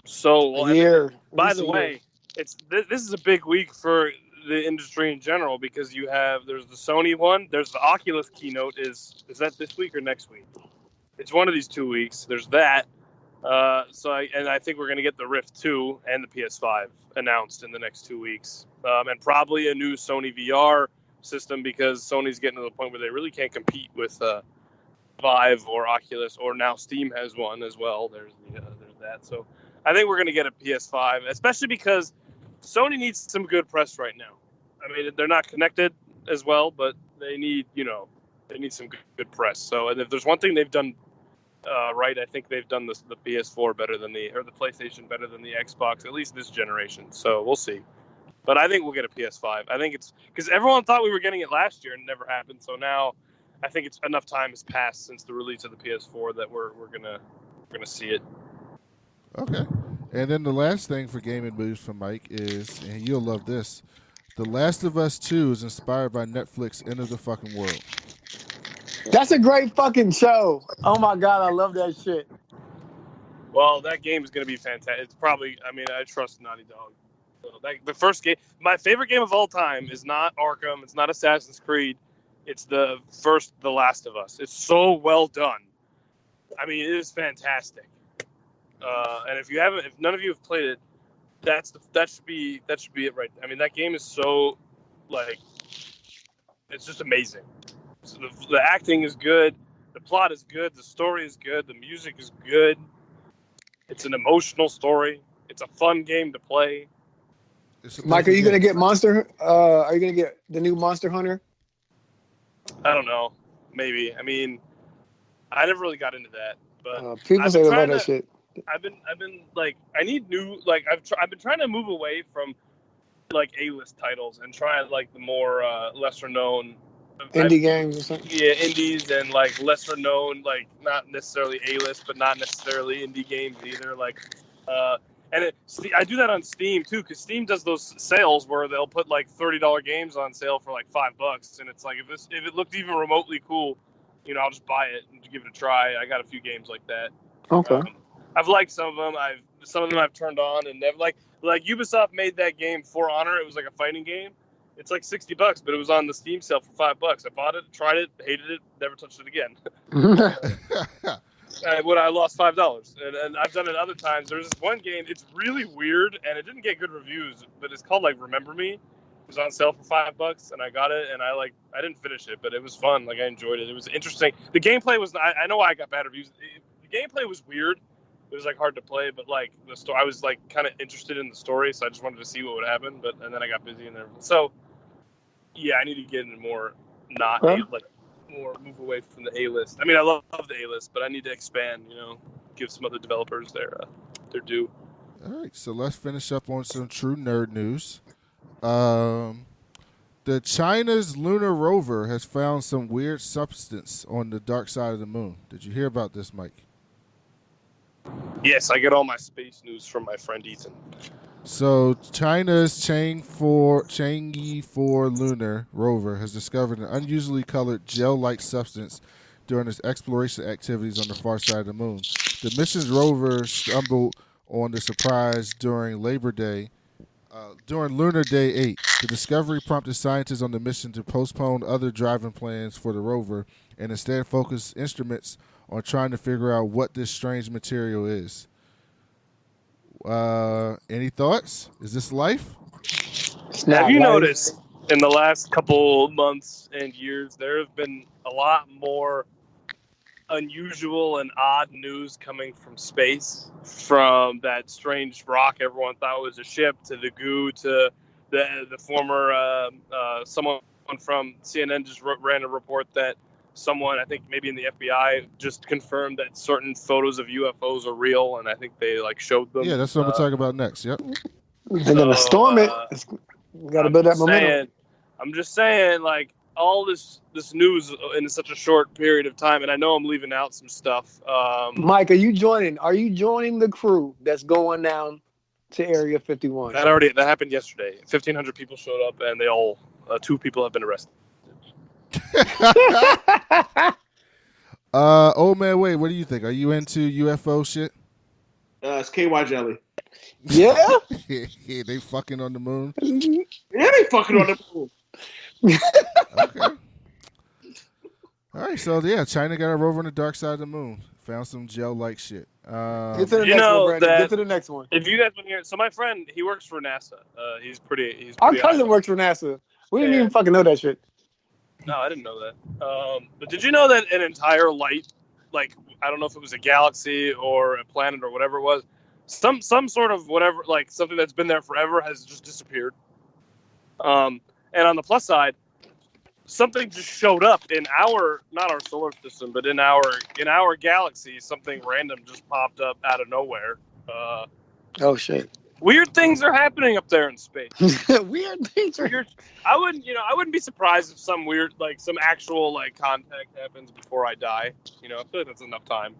so long. A year. By the way, this is a big week for the industry in general because there's the Sony one, there's the Oculus keynote. Is that this week or next week? It's one of these 2 weeks. There's that. I think we're going to get the Rift 2 and the PS5 announced in the next 2 weeks, and probably a new Sony VR system because Sony's getting to the point where they really can't compete with Vive or Oculus, or now Steam has one as well. There's that. So I think we're going to get a PS5, especially because Sony needs some good press right now. I mean, they're not connected as well, but they need some good press. So, and if there's one thing they've done right, I think they've done the PS4 better than the PlayStation better than the Xbox, at least this generation. So we'll see. But I think we'll get a PS5. I think it's because everyone thought we were getting it last year and it never happened. So now I think it's enough time has passed since the release of the PS4 that we're gonna see it. Okay. And then the last thing for gaming news from Mike is, and you'll love this, The Last of Us 2 is inspired by Netflix End of the Fucking World. That's a great fucking show. Oh my God, I love that shit. Well, that game is going to be fantastic. It's probably, I trust Naughty Dog. So the first game, my favorite game of all time is not Arkham, it's not Assassin's Creed, it's the Last of Us. It's so well done. I mean, it is fantastic. And if none of you have played it, that should be it right. I mean, that game is so it's just amazing. So the acting is good, the plot is good, the story is good, the music is good. It's an emotional story. It's a fun game to play. Mike, are you gonna get Monster? Are you gonna get the new Monster Hunter? I don't know. Maybe. I mean, I never really got into that, but people say they love that shit. I've been I need new I've been trying to move away from A-list titles and try the more lesser known indie games or something. Yeah, indies and lesser known, not necessarily A-list, but not necessarily indie games either. I do that on Steam too, because Steam does those sales where they'll put $30 games on sale for $5, and it's if it looked even remotely cool, I'll just buy it and give it a try. I got a few games like that. Okay. I've liked some of them. Some of them I've turned on and never like Ubisoft made that game For Honor. It was like a fighting game. It's $60, but it was on the Steam sale for $5. I bought it, tried it, hated it, never touched it again. I lost $5, and I've done it other times. There's this one game. It's really weird, and it didn't get good reviews, but it's called Remember Me. It was on sale for $5, and I got it, and I didn't finish it, but it was fun. I enjoyed it. It was interesting. The gameplay was. I know why I got bad reviews. The gameplay was weird. It was hard to play, but the story. I was kind of interested in the story, so I just wanted to see what would happen. And then I got busy and everything. So, yeah, I need to get into more more move away from the A-list. I mean, I love the A-list, but I need to expand. Give some other developers their due. All right, so let's finish up on some true nerd news. The China's lunar rover has found some weird substance on the dark side of the moon. Did you hear about this, Mike? Yes, I get all my space news from my friend Ethan. So China's Chang'e 4 lunar rover has discovered an unusually colored gel-like substance during its exploration activities on the far side of the moon. The mission's rover stumbled on the surprise during Lunar Day 8. The discovery prompted scientists on the mission to postpone other driving plans for the rover and instead focus instruments on trying to figure out what this strange material is. Any thoughts? Is this life? Have you noticed in the last couple months and years, there have been a lot more unusual and odd news coming from space, from that strange rock everyone thought was a ship, to the goo, to the former someone from CNN just ran a report that someone, I think maybe in the FBI, just confirmed that certain photos of UFOs are real, and I think they showed them. Yeah, that's what we're talking about next. Yep. They're gonna storm it. We gotta build that momentum. I'm just saying, all this news in such a short period of time, and I know I'm leaving out some stuff. Mike, are you joining the crew that's going down to Area 51? That happened yesterday. 1,500 people showed up, and they all 2 people have been arrested. Old man, wait. What do you think? Are you into UFO shit? It's KY Jelly. Yeah. Yeah, they fucking on the moon. Yeah, they fucking on the moon. Okay. All right, so yeah, China got a rover on the dark side of the moon. Found some gel-like shit. Get to the next one, Brandon. Get to the next one. If you guys want to hear, so my friend, he works for NASA. He's pretty. Our cousin works for NASA. We didn't even fucking know that shit. No, I didn't know that. But did you know that an entire light, I don't know if it was a galaxy or a planet or whatever it was, some sort of whatever, something that's been there forever has just disappeared. And on the plus side, something just showed up in not our solar system, but in our galaxy. Something random just popped up out of nowhere. Oh shit! Weird things are happening up there in space. Weird things are. I wouldn't be surprised if some weird, some actual contact happens before I die. I feel like that's enough time.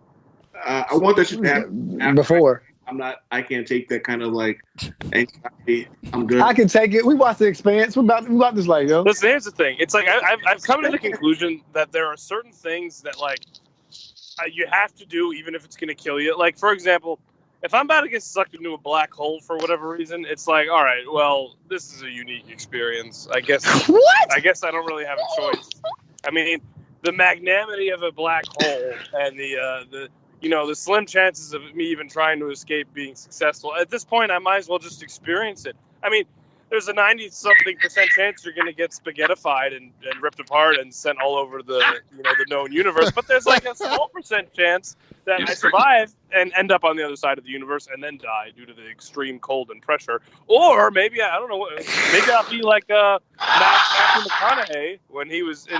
I want that shit to happen before. I can't take that kind of anxiety. I'm good. I can take it. We watched The Expanse. We about this life, yo. Listen, here's the thing. It's I've come to the conclusion that there are certain things that you have to do even if it's going to kill you. For example, if I'm about to get sucked into a black hole for whatever reason, it's all right, well, this is a unique experience. I guess. What? I guess I don't really have a choice. I mean, the magnanimity of a black hole and the slim chances of me even trying to escape being successful. At this point, I might as well just experience it. I mean, there's a 90-something% chance you're going to get spaghettified and ripped apart and sent all over the known universe. But there's a small percent chance that I survive and end up on the other side of the universe and then die due to the extreme cold and pressure. Or maybe, I don't know, maybe I'll be like Matthew McConaughey when he was in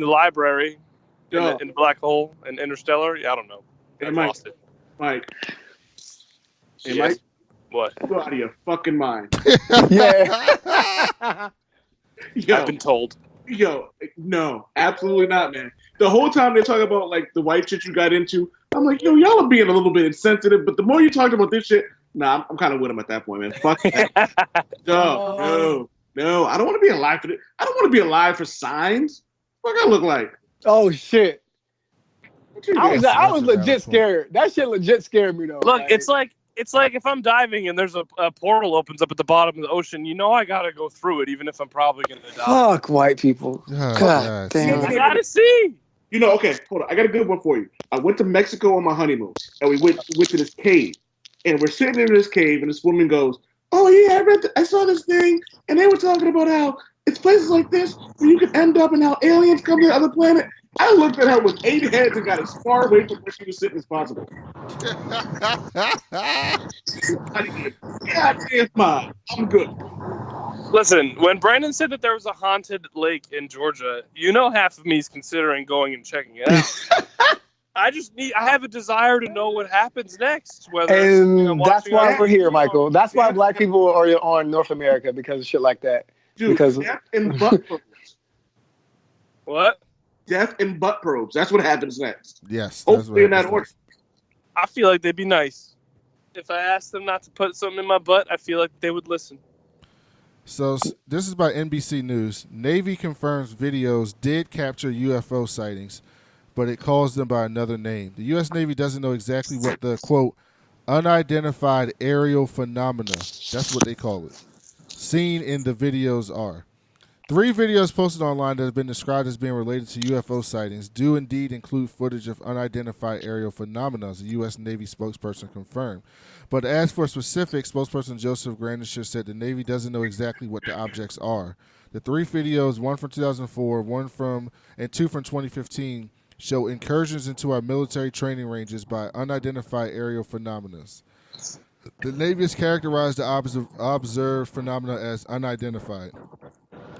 the library. In the black hole and Interstellar? Yeah, I don't know. Hey, Mike. Mike. Hey, Mike. What? You're out of your fucking mind. Yeah. Yo, I've been told. Yo, no, absolutely not, man. The whole time they talk about the white shit you got into, I'm like, yo, y'all are being a little bit insensitive, but the more you talk about this shit, nah, I'm kind of with them at that point, man. Fuck that. No, I don't want to be alive for this. I don't want to be alive for signs. What do I look like? Oh shit! I was legit scared. That shit legit scared me though. Look, it's like if I'm diving and there's a portal opens up at the bottom of the ocean, I gotta go through it, even if I'm probably gonna die. Fuck white people. Oh, God damn. I gotta see. Okay, hold on. I got a good one for you. I went to Mexico on my honeymoon, and we went to this cave, and we're sitting in this cave, and this woman goes, "Oh yeah, I saw this thing, and they were talking about how it's places like this where you can end up and how aliens come to the other planet." I looked at her with 8 heads and got as far away from where she was sitting as possible. God damn, mine. I'm good. Listen, when Brandon said that there was a haunted lake in Georgia, half of me is considering going and checking it out. I have a desire to know what happens next. And that's why we're here, Michael. That's why black people are on North America, because of shit like that. Dude, because death and butt probes. What? Death and butt probes. That's what happens next. Yes. Hopefully in that order. I feel like they'd be nice. If I asked them not to put something in my butt, I feel like they would listen. So this is by NBC News. Navy confirms videos did capture UFO sightings, but it calls them by another name. The U.S. Navy doesn't know exactly what the, quote, unidentified aerial phenomena, that's what they call it, seen in the videos are. 3 videos posted online that have been described as being related to UFO sightings do indeed include footage of unidentified aerial phenomena, as a U.S. Navy spokesperson confirmed. But as for specifics, spokesperson Joseph Grandisher said the Navy doesn't know exactly what the objects are. The 3 videos, one from 2004, and 2 from 2015, show incursions into our military training ranges by unidentified aerial phenomena. The Navy has characterized the observed phenomena as unidentified.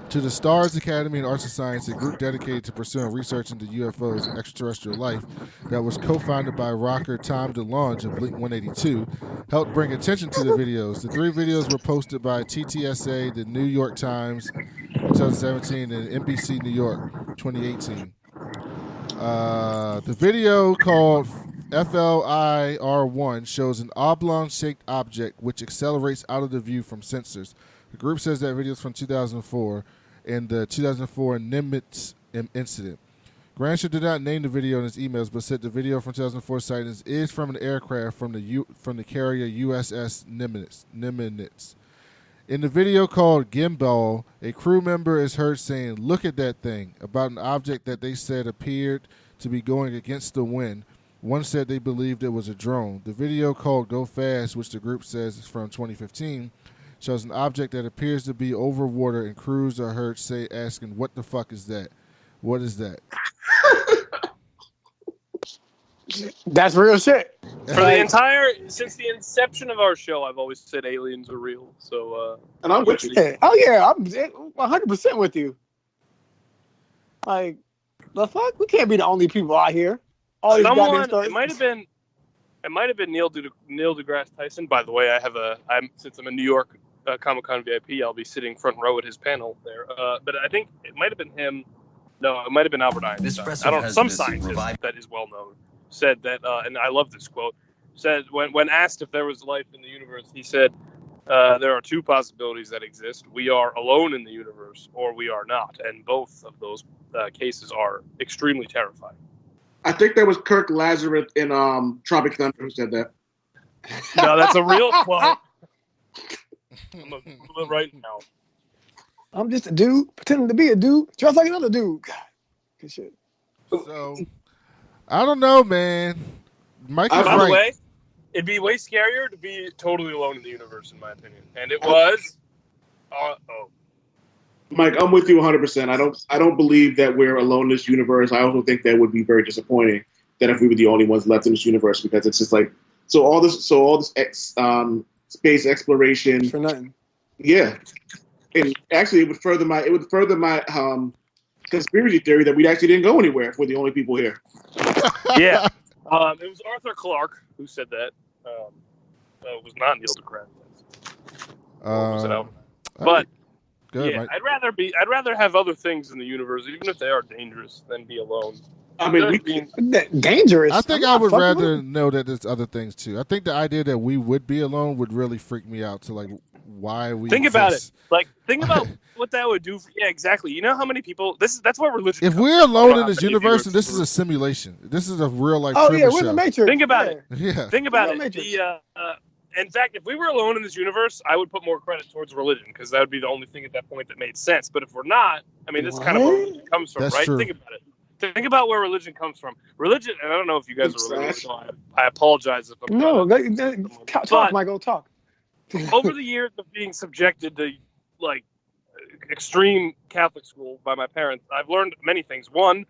To the Stars Academy in Arts and Science, a group dedicated to pursuing research into UFOs and extraterrestrial life that was co-founded by rocker Tom DeLonge of Blink-182, helped bring attention to the videos. The 3 videos were posted by TTSA, the New York Times, 2017, and NBC New York, 2018. The video called FLIR-1 shows an oblong-shaped object which accelerates out of the view from sensors. The group says that video is from 2004 and the 2004 Nimitz incident. Gransher did not name the video in his emails, but said the video from 2004 sightings is from an aircraft from the carrier USS Nimitz. In the video called Gimbal, a crew member is heard saying, "Look at that thing," about an object that they said appeared to be going against the wind. One said they believed it was a drone. The video called Go Fast, which the group says is from 2015, shows an object that appears to be over water, and crews are heard asking, "What the fuck is that? What is that?" That's real shit. Since the inception of our show, I've always said aliens are real. So, and I'm with you. Oh yeah, I'm 100% with you. Like, the fuck? We can't be the only people out here. It might have been Neil deGrasse Tyson. By the way, since I'm a New York Comic-Con VIP, I'll be sitting front row at his panel there. But I think it might have been him. No, it might have been Albert Einstein. Some scientist that is well known said that, and I love this quote. Said when asked if there was life in the universe, he said, "There are 2 possibilities that exist. We are alone in the universe, or we are not, and both of those cases are extremely terrifying." I think that was Kirk Lazarus in Tropic Thunder who said that. No, that's a real quote. I'm going to do it right now. I'm just a dude pretending to be a dude, just like another dude. God, good shit. So, I don't know, man. Mike is By right. the way, it'd be way scarier to be totally alone in the universe, in my opinion. And it was. Mike, I'm with you 100%. I don't believe that we're alone in this universe. I also think that would be very disappointing that if we were the only ones left in this universe, because it's just like all this space exploration for nothing. Yeah, and actually, it would further my conspiracy theory that we actually didn't go anywhere if we're the only people here. Yeah, it was Arthur Clarke who said that. It was not Neil deGrasse Tyson. But good, yeah, Mike. I'd rather have other things in the universe, even if they are dangerous, than be alone. I mean, dangerous. I think I would rather know that there's other things too. I think the idea that we would be alone would really freak me out. To like, why we think exist. about it. Like, think about what that would do. Yeah, exactly. You know how many people? That's what religion. If we're alone in this universe, and this is a simulation, this is a real life. Oh yeah, we're show. the Matrix. Think about it. Yeah. Think about it. In fact, if we were alone in this universe, I would put more credit towards religion, because that would be the only thing at that point that made sense. But if we're not, I mean, this is kind of where religion comes from, That's right? true. Think about it. Think about where religion comes from. Religion, and I don't know if you guys are religious, so I apologize if I'm talk, Michael, talk. Over the years of being subjected to like extreme Catholic school by my parents, I've learned many things. One,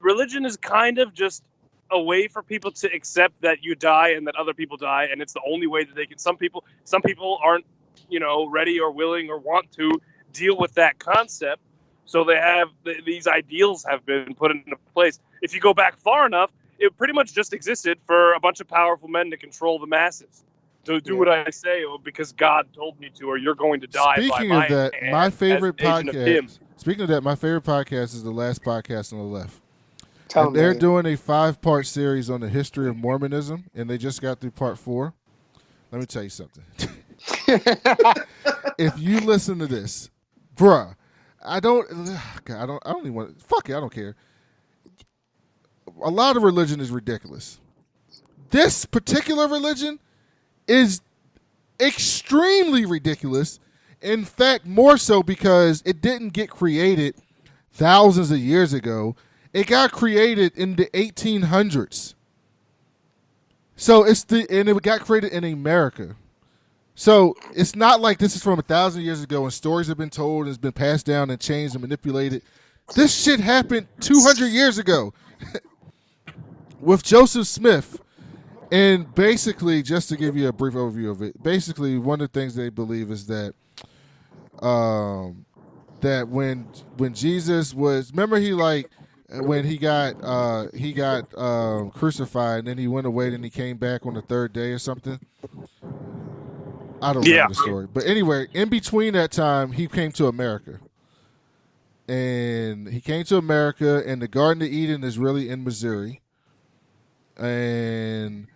religion is kind of just a way for people to accept that you die and that other people die, and it's the only way that they can. Some people aren't ready or willing or want to deal with that concept. So they have these ideals have been put into place. If you go back far enough, it pretty much just existed for a bunch of powerful men to control the masses. To do what I say, because God told me to, or you're going to die. Speaking by of that, hand my favorite as an agent of him. podcast. Speaking of that, my favorite podcast is the last podcast on the left. Tell And me. they're doing a 5-part series on the history of Mormonism, and they just got through part 4. Let me tell you something. If you listen to this, bruh, I don't even want. Fuck it, I don't care. A lot of religion is ridiculous. This particular religion is extremely ridiculous. In fact, more so because it didn't get created thousands of years ago. It got created in the 1800s. So and it got created in America. So it's not like this is from 1,000 years ago and stories have been told and it's been passed down and changed and manipulated. This shit happened 200 years ago with Joseph Smith. And basically, just to give you a brief overview of it, basically one of the things they believe is that that when Jesus was, remember when he got crucified and then he went away and he came back on the 3rd day or something. I don't remember the story, but anyway, in between that time, he came to America, and the Garden of Eden is really in Missouri, and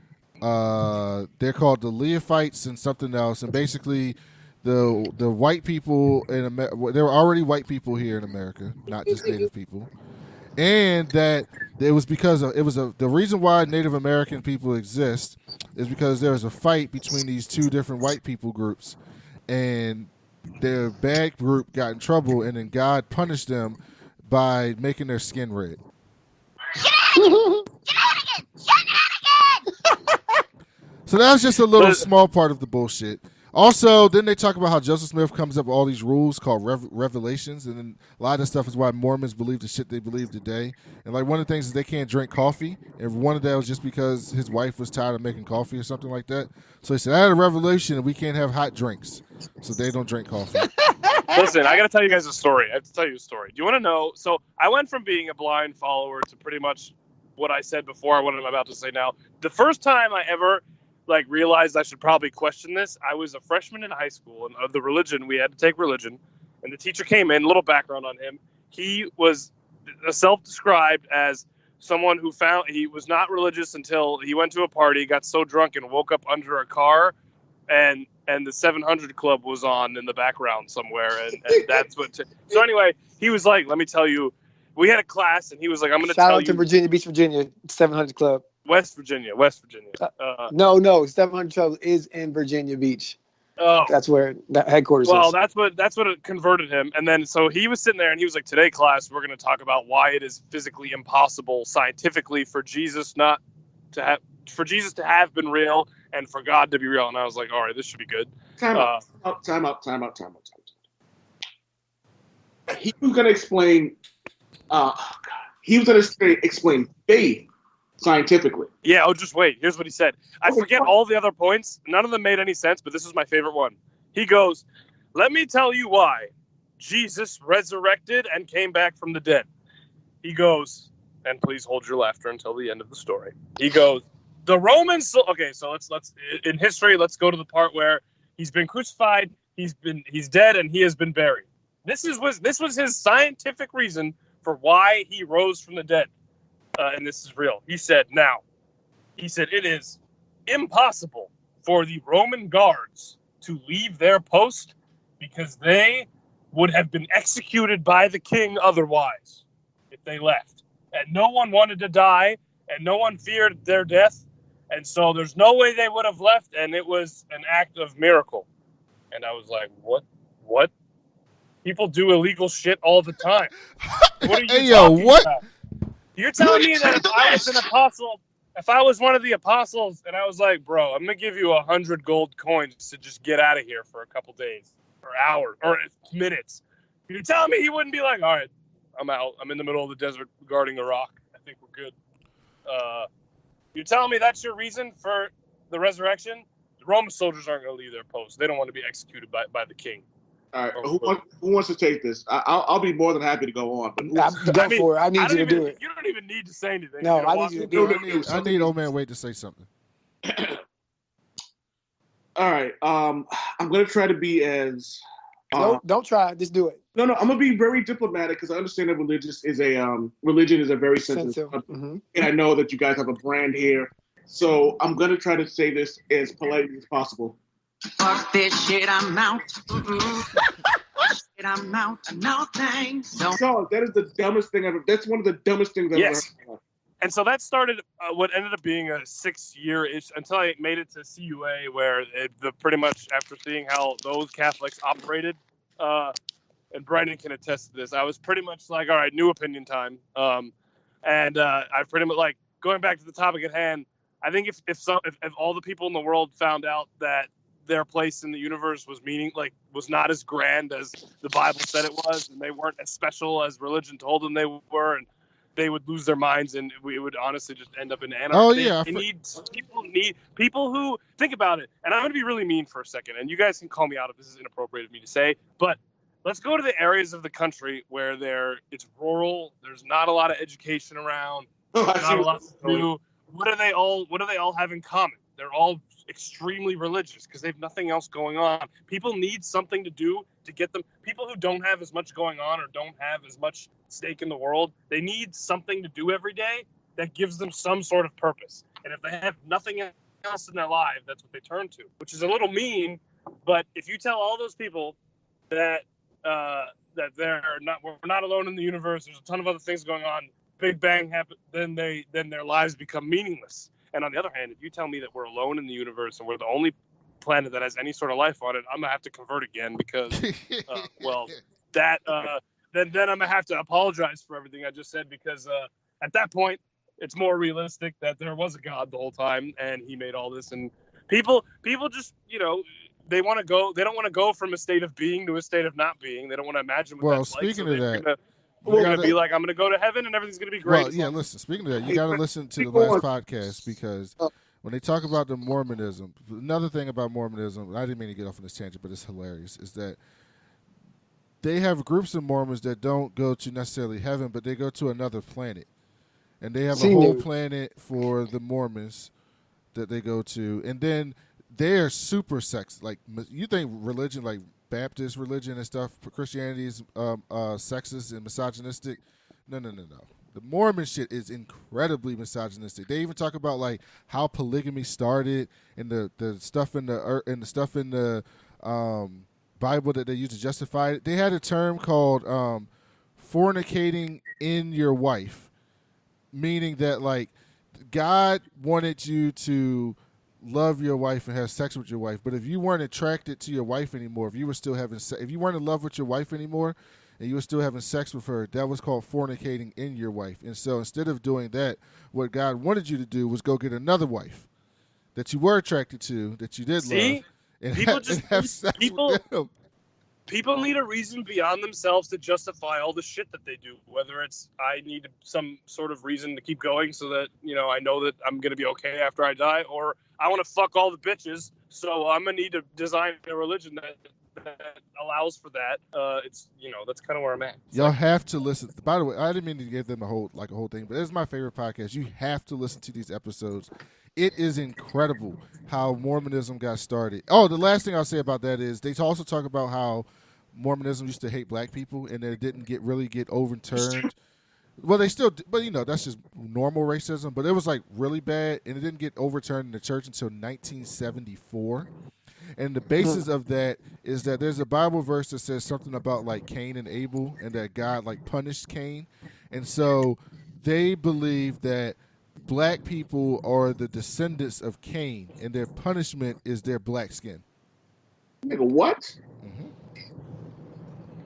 they're called the Leophites and something else, and basically the white people in America, there were already white people here in America, not just Native people, and that it was because the reason why Native American people exist is because there was a fight between these two different white people groups, and their bad group got in trouble, and then God punished them by making their skin red. So that was just a little small part of the bullshit. Also, then they talk about how Joseph Smith comes up with all these rules called revelations, and then a lot of the stuff is why Mormons believe the shit they believe today. And like one of the things is they can't drink coffee, and one of that was just because his wife was tired of making coffee or something like that. So he said, I had a revelation and we can't have hot drinks, so they don't drink coffee. Listen, I got to tell you guys a story. I have to tell you a story. Do you want to know? So I went from being a blind follower to pretty much what I said before, what I'm about to say now. The first time I ever realized I should probably question this, I was a freshman in high school, and of the religion, we had to take religion, and the teacher came in, little background on him. He was self-described as someone who he was not religious until he went to a party, got so drunk and woke up under a car, and the 700 Club was on in the background somewhere, and that's what. So anyway, he was like, let me tell you, we had a class, and he was like, I'm going to tell you. Shout out to Virginia Beach, Virginia, 700 Club. West Virginia. No, 700 Club is in Virginia Beach. Oh, that's where that headquarters is. Well, that's what it converted him. And then so he was sitting there, and he was like, "Today, class, we're going to talk about why it is physically impossible, scientifically, for Jesus to have been real, and for God to be real." And I was like, "All right, this should be good." Time out. He was going to explain. He was going to explain faith scientifically. Yeah, just wait. Here's what he said. I forget all the other points. None of them made any sense, but this is my favorite one. He goes, let me tell you why Jesus resurrected and came back from the dead. He goes, and please hold your laughter until the end of the story. He goes, the Romans. Okay, so let's in history, let's go to the part where he's been crucified, he's dead, and he has been buried. This was his scientific reason for why he rose from the dead. And this is real. He said, it is impossible for the Roman guards to leave their post because they would have been executed by the king otherwise if they left. And no one wanted to die, and no one feared their death. And so there's no way they would have left, and it was an act of miracle. And I was like, what? People do illegal shit all the time. What are you talking about? You're telling me that if I was an apostle, if I was one of the apostles, and I was like, bro, I'm going to give you 100 gold coins to just get out of here for a couple days, or hours, or minutes. You're telling me he wouldn't be like, all right, I'm out. I'm in the middle of the desert guarding the rock. I think we're good. You're telling me that's your reason for the resurrection? The Roman soldiers aren't going to leave their posts. They don't want to be executed by the king. All right, who wants to take this? I'll be more than happy to go on. But Go for it. I need you to do it. You don't even need to say anything. No, I need you to do it. I need Old Man Wade to say something. All right. I'm gonna try to be as. Don't try. Just do it. No. I'm gonna be very diplomatic because I understand that religion is a very sensitive subject, and I know that you guys have a brand here. So I'm gonna try to say this as politely as possible. Fuck this shit, I'm out. Shit, I'm out. No thanks. So that is the dumbest thing ever. That's one of the dumbest things I've ever heard. And so that started what ended up being a 6-year-ish until I made it to CUA, where pretty much after seeing how those Catholics operated, and Brandon can attest to this, I was pretty much like, all right, new opinion time. And I pretty much like going back to the topic at hand. I think if all the people in the world found out that their place in the universe was not as grand as the Bible said it was, and they weren't as special as religion told them they were, and they would lose their minds, and we would honestly just end up in anarchy. Oh yeah, people need people who think about it. And I'm going to be really mean for a second, and you guys can call me out if this is inappropriate of me to say, but let's go to the areas of the country where it's rural. There's not a lot of education around. Not a lot to do. What do they all have in common? They're all extremely religious because they have nothing else going on. People need something to do to get them. People who don't have as much going on or don't have as much stake in the world, they need something to do every day that gives them some sort of purpose. And if they have nothing else in their life, that's what they turn to, which is a little mean. But if you tell all those people that we're not alone in the universe, there's a ton of other things going on, Big Bang happen, then their lives become meaningless. And on the other hand, if you tell me that we're alone in the universe and we're the only planet that has any sort of life on it, I'm gonna have to convert again because, then I'm gonna have to apologize for everything I just said because at that point, it's more realistic that there was a God the whole time and he made all this. And people just, they want to go. They don't want to go from a state of being to a state of not being. They don't want to imagine what that's like. Well, speaking of that. We're going to be like, I'm going to go to heaven and everything's going to be great. Well, yeah, listen, speaking of that, you got to listen to the last podcast because when they talk about the Mormonism, another thing about Mormonism, I didn't mean to get off on this tangent, but it's hilarious, is that they have groups of Mormons that don't go to necessarily heaven, but they go to another planet. And they have a whole planet for the Mormons that they go to. And then they're super sex. Like, you think religion, like Baptist religion and stuff, Christianity is sexist and misogynistic. No. The Mormon shit is incredibly misogynistic. They even talk about like how polygamy started and the stuff in the Bible that they used to justify it. They had a term called fornicating in your wife, meaning that like God wanted you to love your wife and have sex with your wife, but if you weren't attracted to your wife anymore, if you weren't in love with your wife anymore and you were still having sex with her, that was called fornicating in your wife. And so instead of doing that, what God wanted you to do was go get another wife that you were attracted to, that you did love, and have sex with them. People need a reason beyond themselves to justify all the shit that they do. Whether it's I need some sort of reason to keep going so that, I know that I'm going to be okay after I die, or I want to fuck all the bitches, so I'm going to need to design a religion that allows for that. That's kind of where I'm at. Y'all have to listen. By the way, I didn't mean to give them a whole thing, but it's my favorite podcast. You have to listen to these episodes. It is incredible how Mormonism got started. Oh, the last thing I'll say about that is they also talk about how Mormonism used to hate black people and that it didn't really get overturned. Well, they still, but that's just normal racism. But it was like really bad, and it didn't get overturned in the church until 1974. And the basis of that is that there's a Bible verse that says something about like Cain and Abel, and that God like punished Cain, and so they believe that black people are the descendants of Cain, and their punishment is their black skin. Nigga, what? Mm-hmm.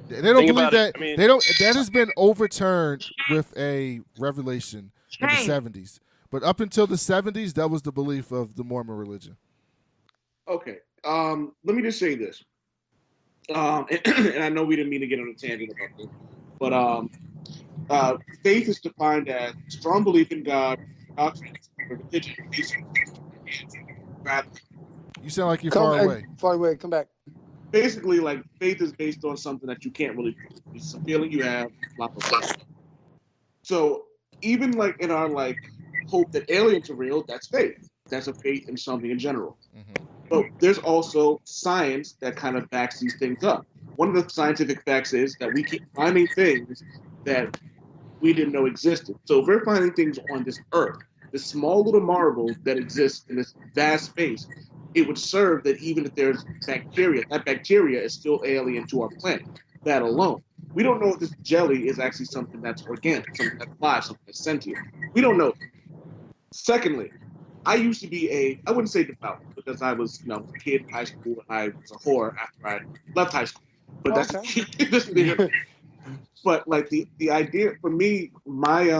They don't believe that. They don't. That has been overturned with a revelation in the 70s. But up until the 70s, that was the belief of the Mormon religion. Okay. Let me just say this. And I know we didn't mean to get on a tangent about this, but faith is defined as strong belief in God, religion, You sound like you're far away. Far away. Come back. Basically, like faith is based on something that you can't really prove. It's a feeling you have, blah blah blah. So even like in our like hope that aliens are real, that's faith. That's a faith in something in general. Mm-hmm. But there's also science that kind of backs these things up. One of the scientific facts is that we keep finding things that we didn't know existed. So if we're finding things on this earth, this small little marble that exists in this vast space, it would serve that even if there's bacteria, that bacteria is still alien to our planet. That alone. We don't know if this jelly is actually something that's organic, something that's alive, something that's sentient. We don't know. Secondly, I used to be I wouldn't say devout, because I was, a kid in high school and I was a whore after I left high school. But that's But like the idea for me, my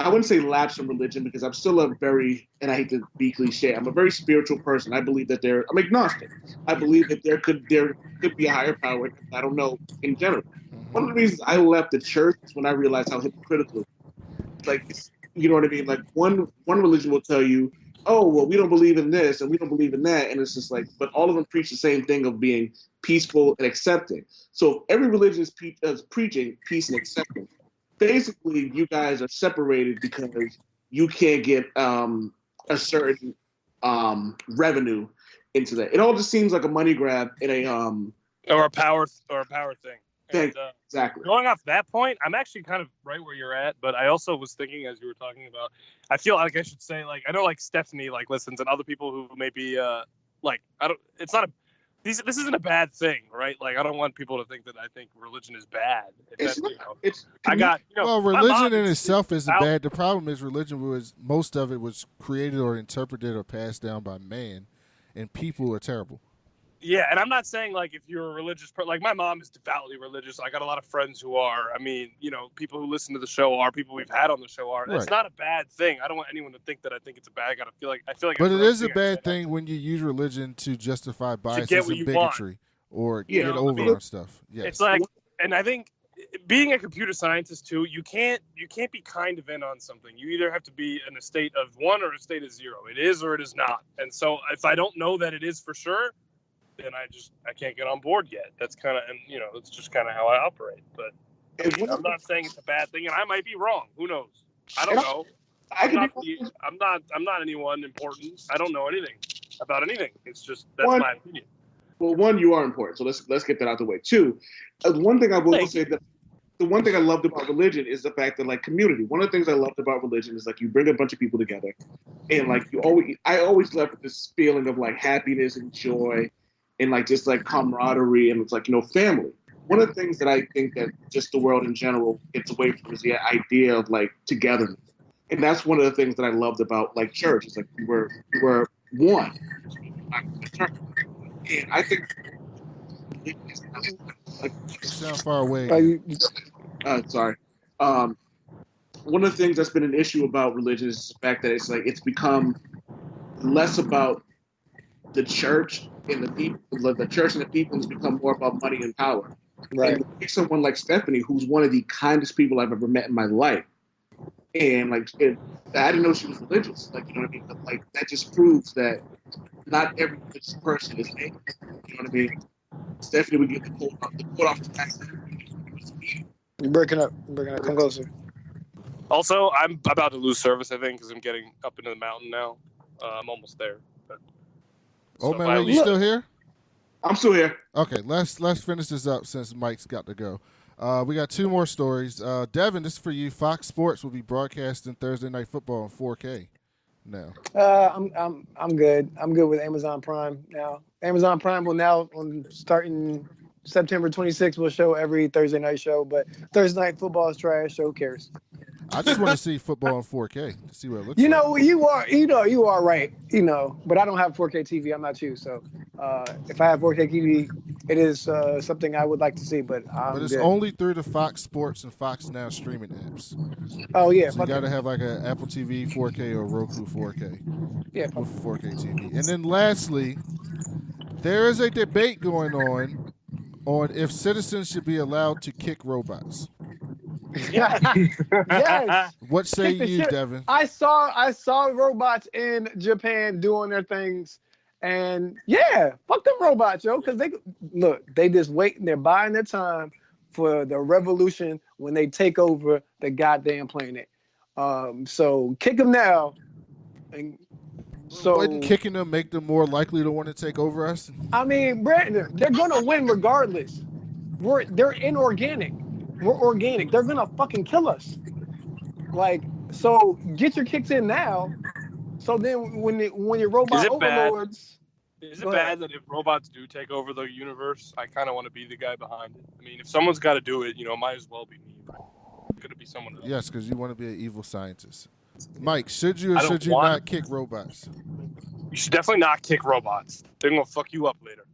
I wouldn't say lapse in religion, because I'm still a very, and I hate to be cliche, I'm a very spiritual person. I believe that I'm agnostic. I believe that there could be a higher power. I don't know in general. One of the reasons I left the church is when I realized how hypocritical, you know what I mean? Like one religion will tell you, oh, well, we don't believe in this and we don't believe in that. And it's just like, but all of them preach the same thing of being peaceful and accepting. So if every religion is preaching peace and acceptance, basically you guys are separated because you can't get a certain revenue into that. It all just seems like a money grab in or a power thing. Exactly. Going off that point, I'm actually kind of right where you're at, but I also was thinking as you were talking about, I feel like I should say, like, I know like Stephanie like listens and other people who maybe this isn't a bad thing, right? Like, I don't want people to think that I think religion is bad. Religion in itself isn't bad. The problem is most of it was created or interpreted or passed down by man, and people are terrible. Yeah, and I'm not saying like if you're a religious person, like my mom is devoutly religious. I got a lot of friends who are. I mean, people who listen to the show are, people we've had on the show are. Right. It's not a bad thing. I don't want anyone to think that I think it's a bad. I feel like. But it is a bad thing when you use religion to justify biases and bigotry or get over on stuff. Yes. It's like, and I think being a computer scientist too, you can't be kind of in on something. You either have to be in a state of 1 or a state of 0. It is or it is not. And so if I don't know that it is for sure, then I can't get on board yet. That's kind of, and that's just kind of how I operate. But I'm not saying it's a bad thing, and I might be wrong. Who knows? I don't know. I'm not anyone important. I don't know anything about anything. It's just that's my opinion. Well, 1, you are important, so let's get that out the way. 2, one thing I will say that the one thing I loved about religion is the fact that like community. One of the things I loved about religion is like you bring a bunch of people together, and like I always left with this feeling of like happiness and joy. And like just like camaraderie and it's like family. One of the things that I think that just the world in general gets away from is the idea of like togetherness, and that's one of the things that I loved about like church. It's like we were one. And I think like you sound far away. Sorry. One of the things that's been an issue about religion is the fact that it's become less about the church and the people. The church and the people has become more about money and power. Right. And someone like Stephanie, who's one of the kindest people I've ever met in my life, and I didn't know she was religious. Like, you know what I mean? But, like, that just proves that not every religious person is made. You know what I mean? Stephanie would get the quote off the back. You're breaking up. Come closer. Also, I'm about to lose service, I think, because I'm getting up into the mountain now. I'm almost there. Man, you still here? I'm still here. Okay, let's finish this up since Mike's got to go. We got 2 more stories. Devin, this is for you. Fox Sports will be broadcasting Thursday Night Football in 4K now. I'm good. I'm good with Amazon Prime now. Amazon Prime will now, starting September 26th, will show every Thursday night show, but Thursday Night Football is trash, so who cares? I just want to see football in 4K to see what it looks like. You are right, but I don't have 4K TV. I'm not you. So if I have 4K TV, it is something I would like to see, but it's only through the Fox Sports and Fox Now streaming apps. Oh, yeah. So you got to have like an Apple TV 4K or Roku 4K. Yeah. With 4K TV. And then lastly, there is a debate going on if citizens should be allowed to kick robots. Yes. What say Kick the you, shit. Devin? I saw robots in Japan doing their things, and yeah, fuck them robots, yo, because they just waiting, they're buying their time for the revolution when they take over the goddamn planet. So kick them now, and so Wouldn't kicking them make them more likely to want to take over us? I mean, Brandon, they're gonna win regardless. They're inorganic. We're organic. They're gonna fucking kill us. Like, so get your kicks in now. So then when your robot overlords, is it bad that if robots do take over the universe, I kind of want to be the guy behind it? I mean, if someone's got to do it, might as well be me. Could it be someone else? Yes, because you want to be an evil scientist. Mike, should you or should you not kick robots? You should definitely not kick robots. They're gonna fuck you up later.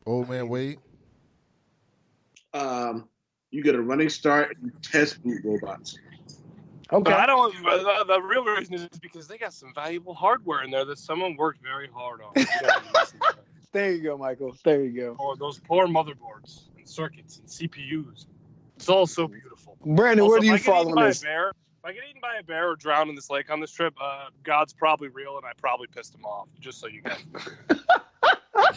Old man Wade. You get a running start and test boot robots. Okay. But I don't. The real reason is because they got some valuable hardware in there that someone worked very hard on. There you go, Michael. There you go. Or those poor motherboards and circuits and CPUs. It's all so beautiful. Brandon, Also, where do you if I get fall eaten on by this? a bear, if I get eaten by a bear or drown in this lake on this trip, God's probably real and I probably pissed him off. Just so you guys know. I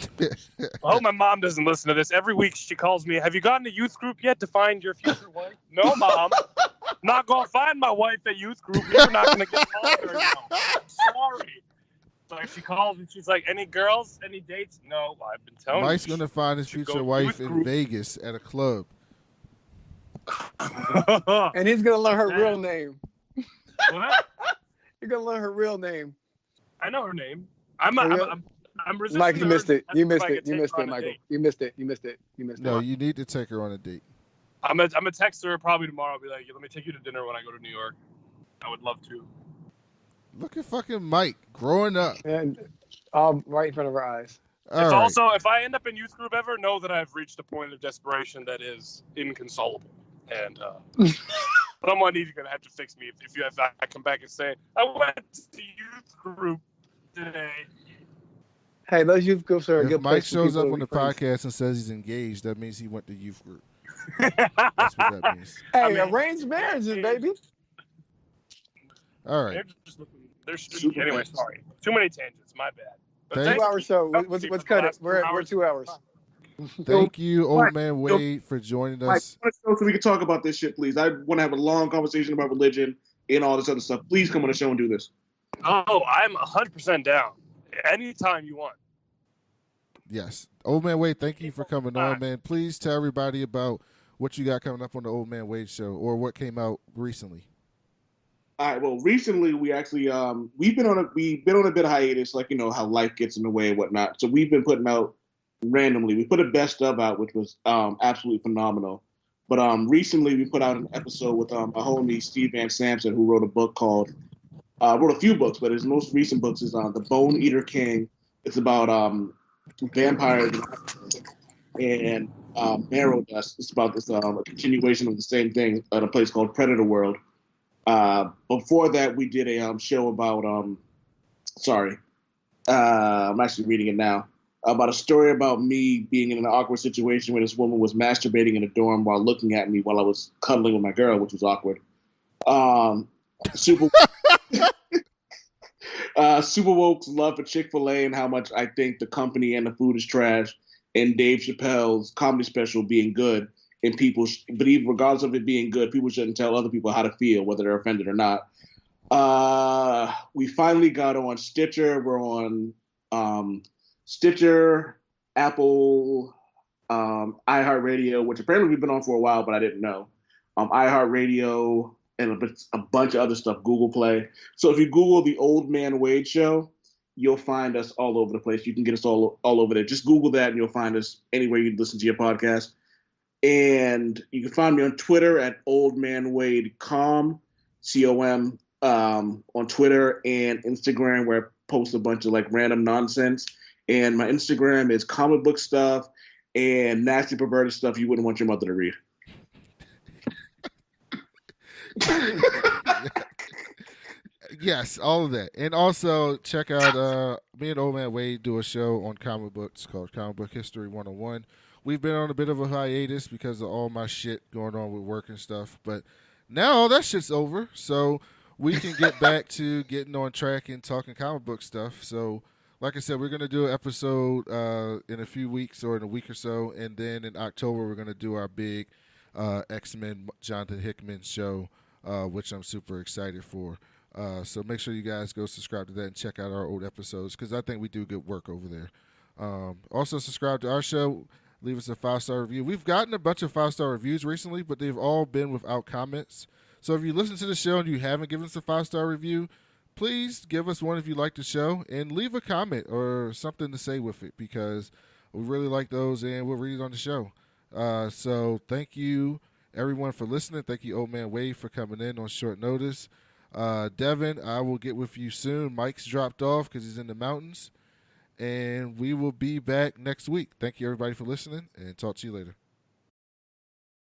hope my mom doesn't listen to this. Every week she calls me, have you gotten a youth group yet to find your future wife? No, Mom. I'm not going to find my wife at youth group. You're not going to get along very well. Sorry. So she calls me. She's like, any girls? Any dates? No, I've been telling you. Mike's going to find his future wife in Vegas at a club. And he's going to learn her real name. What? You're going to learn her real name. I know her name. I'm resisting. Mike, you missed it. You missed it. You You missed it, Michael. You missed it. No, you need to take her on a date. I'm gonna text her probably tomorrow. I'll be like, let me take you to dinner when I go to New York. I would love to. Look at fucking Mike growing up. And right in front of our eyes. Also, if I end up in youth group ever, know that I've reached a point of desperation that is inconsolable. And someone is gonna have to fix me if I come back and say I went to youth group today. Hey, those youth groups are a good If Mike place. shows up on the podcast and says he's engaged, that means he went to youth group. That's what that means. Hey, arranged marriages, baby. All right. Anyway, sorry. Too many tangents. My bad. 2 hour show. Let's cut it. We're 2 hours. Thank you, old man Wade, for joining us. Mike, so we can talk about this shit, please. I want to have a long conversation about religion and all this other stuff. Please come on the show and do this. Oh, I'm 100% down. Anytime you want. Yes. Old man Wade, thank you for coming on, man. Please tell everybody about what you got coming up on the Old Man Wade show or what came out recently. All right. Well, recently we actually we've been on a bit of hiatus, like how life gets in the way and whatnot. So we've been putting out randomly. We put a best of out, which was absolutely phenomenal. But recently we put out an episode with my homie Steve Van Samson, who wrote a book called wrote a few books, but his most recent books is The Bone Eater King. It's about vampires and marrow dust. It's about this a continuation of the same thing at a place called Predator World. Before that, we did a show about I'm actually reading it now, about a story about me being in an awkward situation where this woman was masturbating in a dorm while looking at me while I was cuddling with my girl, which was awkward. Super Woke's love for Chick-fil-A and how much I think the company and the food is trash, and Dave Chappelle's comedy special being good, and people, but even regardless of it being good, people shouldn't tell other people how to feel, whether they're offended or not. We finally got on Stitcher. We're on Stitcher, Apple, iHeartRadio, which apparently we've been on for a while, but I didn't know. iHeartRadio, and a bunch of other stuff, Google Play. So if you Google The Old Man Wade Show, you'll find us all over the place. You can get us all over there. Just Google that and you'll find us anywhere you listen to your podcast. And you can find me on Twitter at oldmanwadecom, C-O-M, on Twitter and Instagram, where I post a bunch of random nonsense. And my Instagram is comic book stuff and nasty perverted stuff you wouldn't want your mother to read. Yes, all of that. And also check out me and Old Man Wade do a show on comic books called Comic Book History 101, we've been on a bit of a hiatus because of all my shit going on with work and stuff. But now all that shit's over, so we can get back to getting on track and talking comic book stuff. So, like I said, we're going to do an episode in a few weeks or in a week or so, and then in October we're going to do our big X-Men Jonathan Hickman show, which I'm super excited for. So make sure you guys go subscribe to that and check out our old episodes because I think we do good work over there. Also, subscribe to our show. Leave us a 5-star review. We've gotten a bunch of 5-star reviews recently, but they've all been without comments. So if you listen to the show and you haven't given us a 5-star review, please give us one if you like the show and leave a comment or something to say with it because we really like those and we'll read it on the show. So thank you, everyone, for listening. Thank you, Old Man Wade, for coming in on short notice. Devin, I will get with you soon. Mike's dropped off because he's in the mountains. And we will be back next week. Thank you, everybody, for listening, and talk to you later.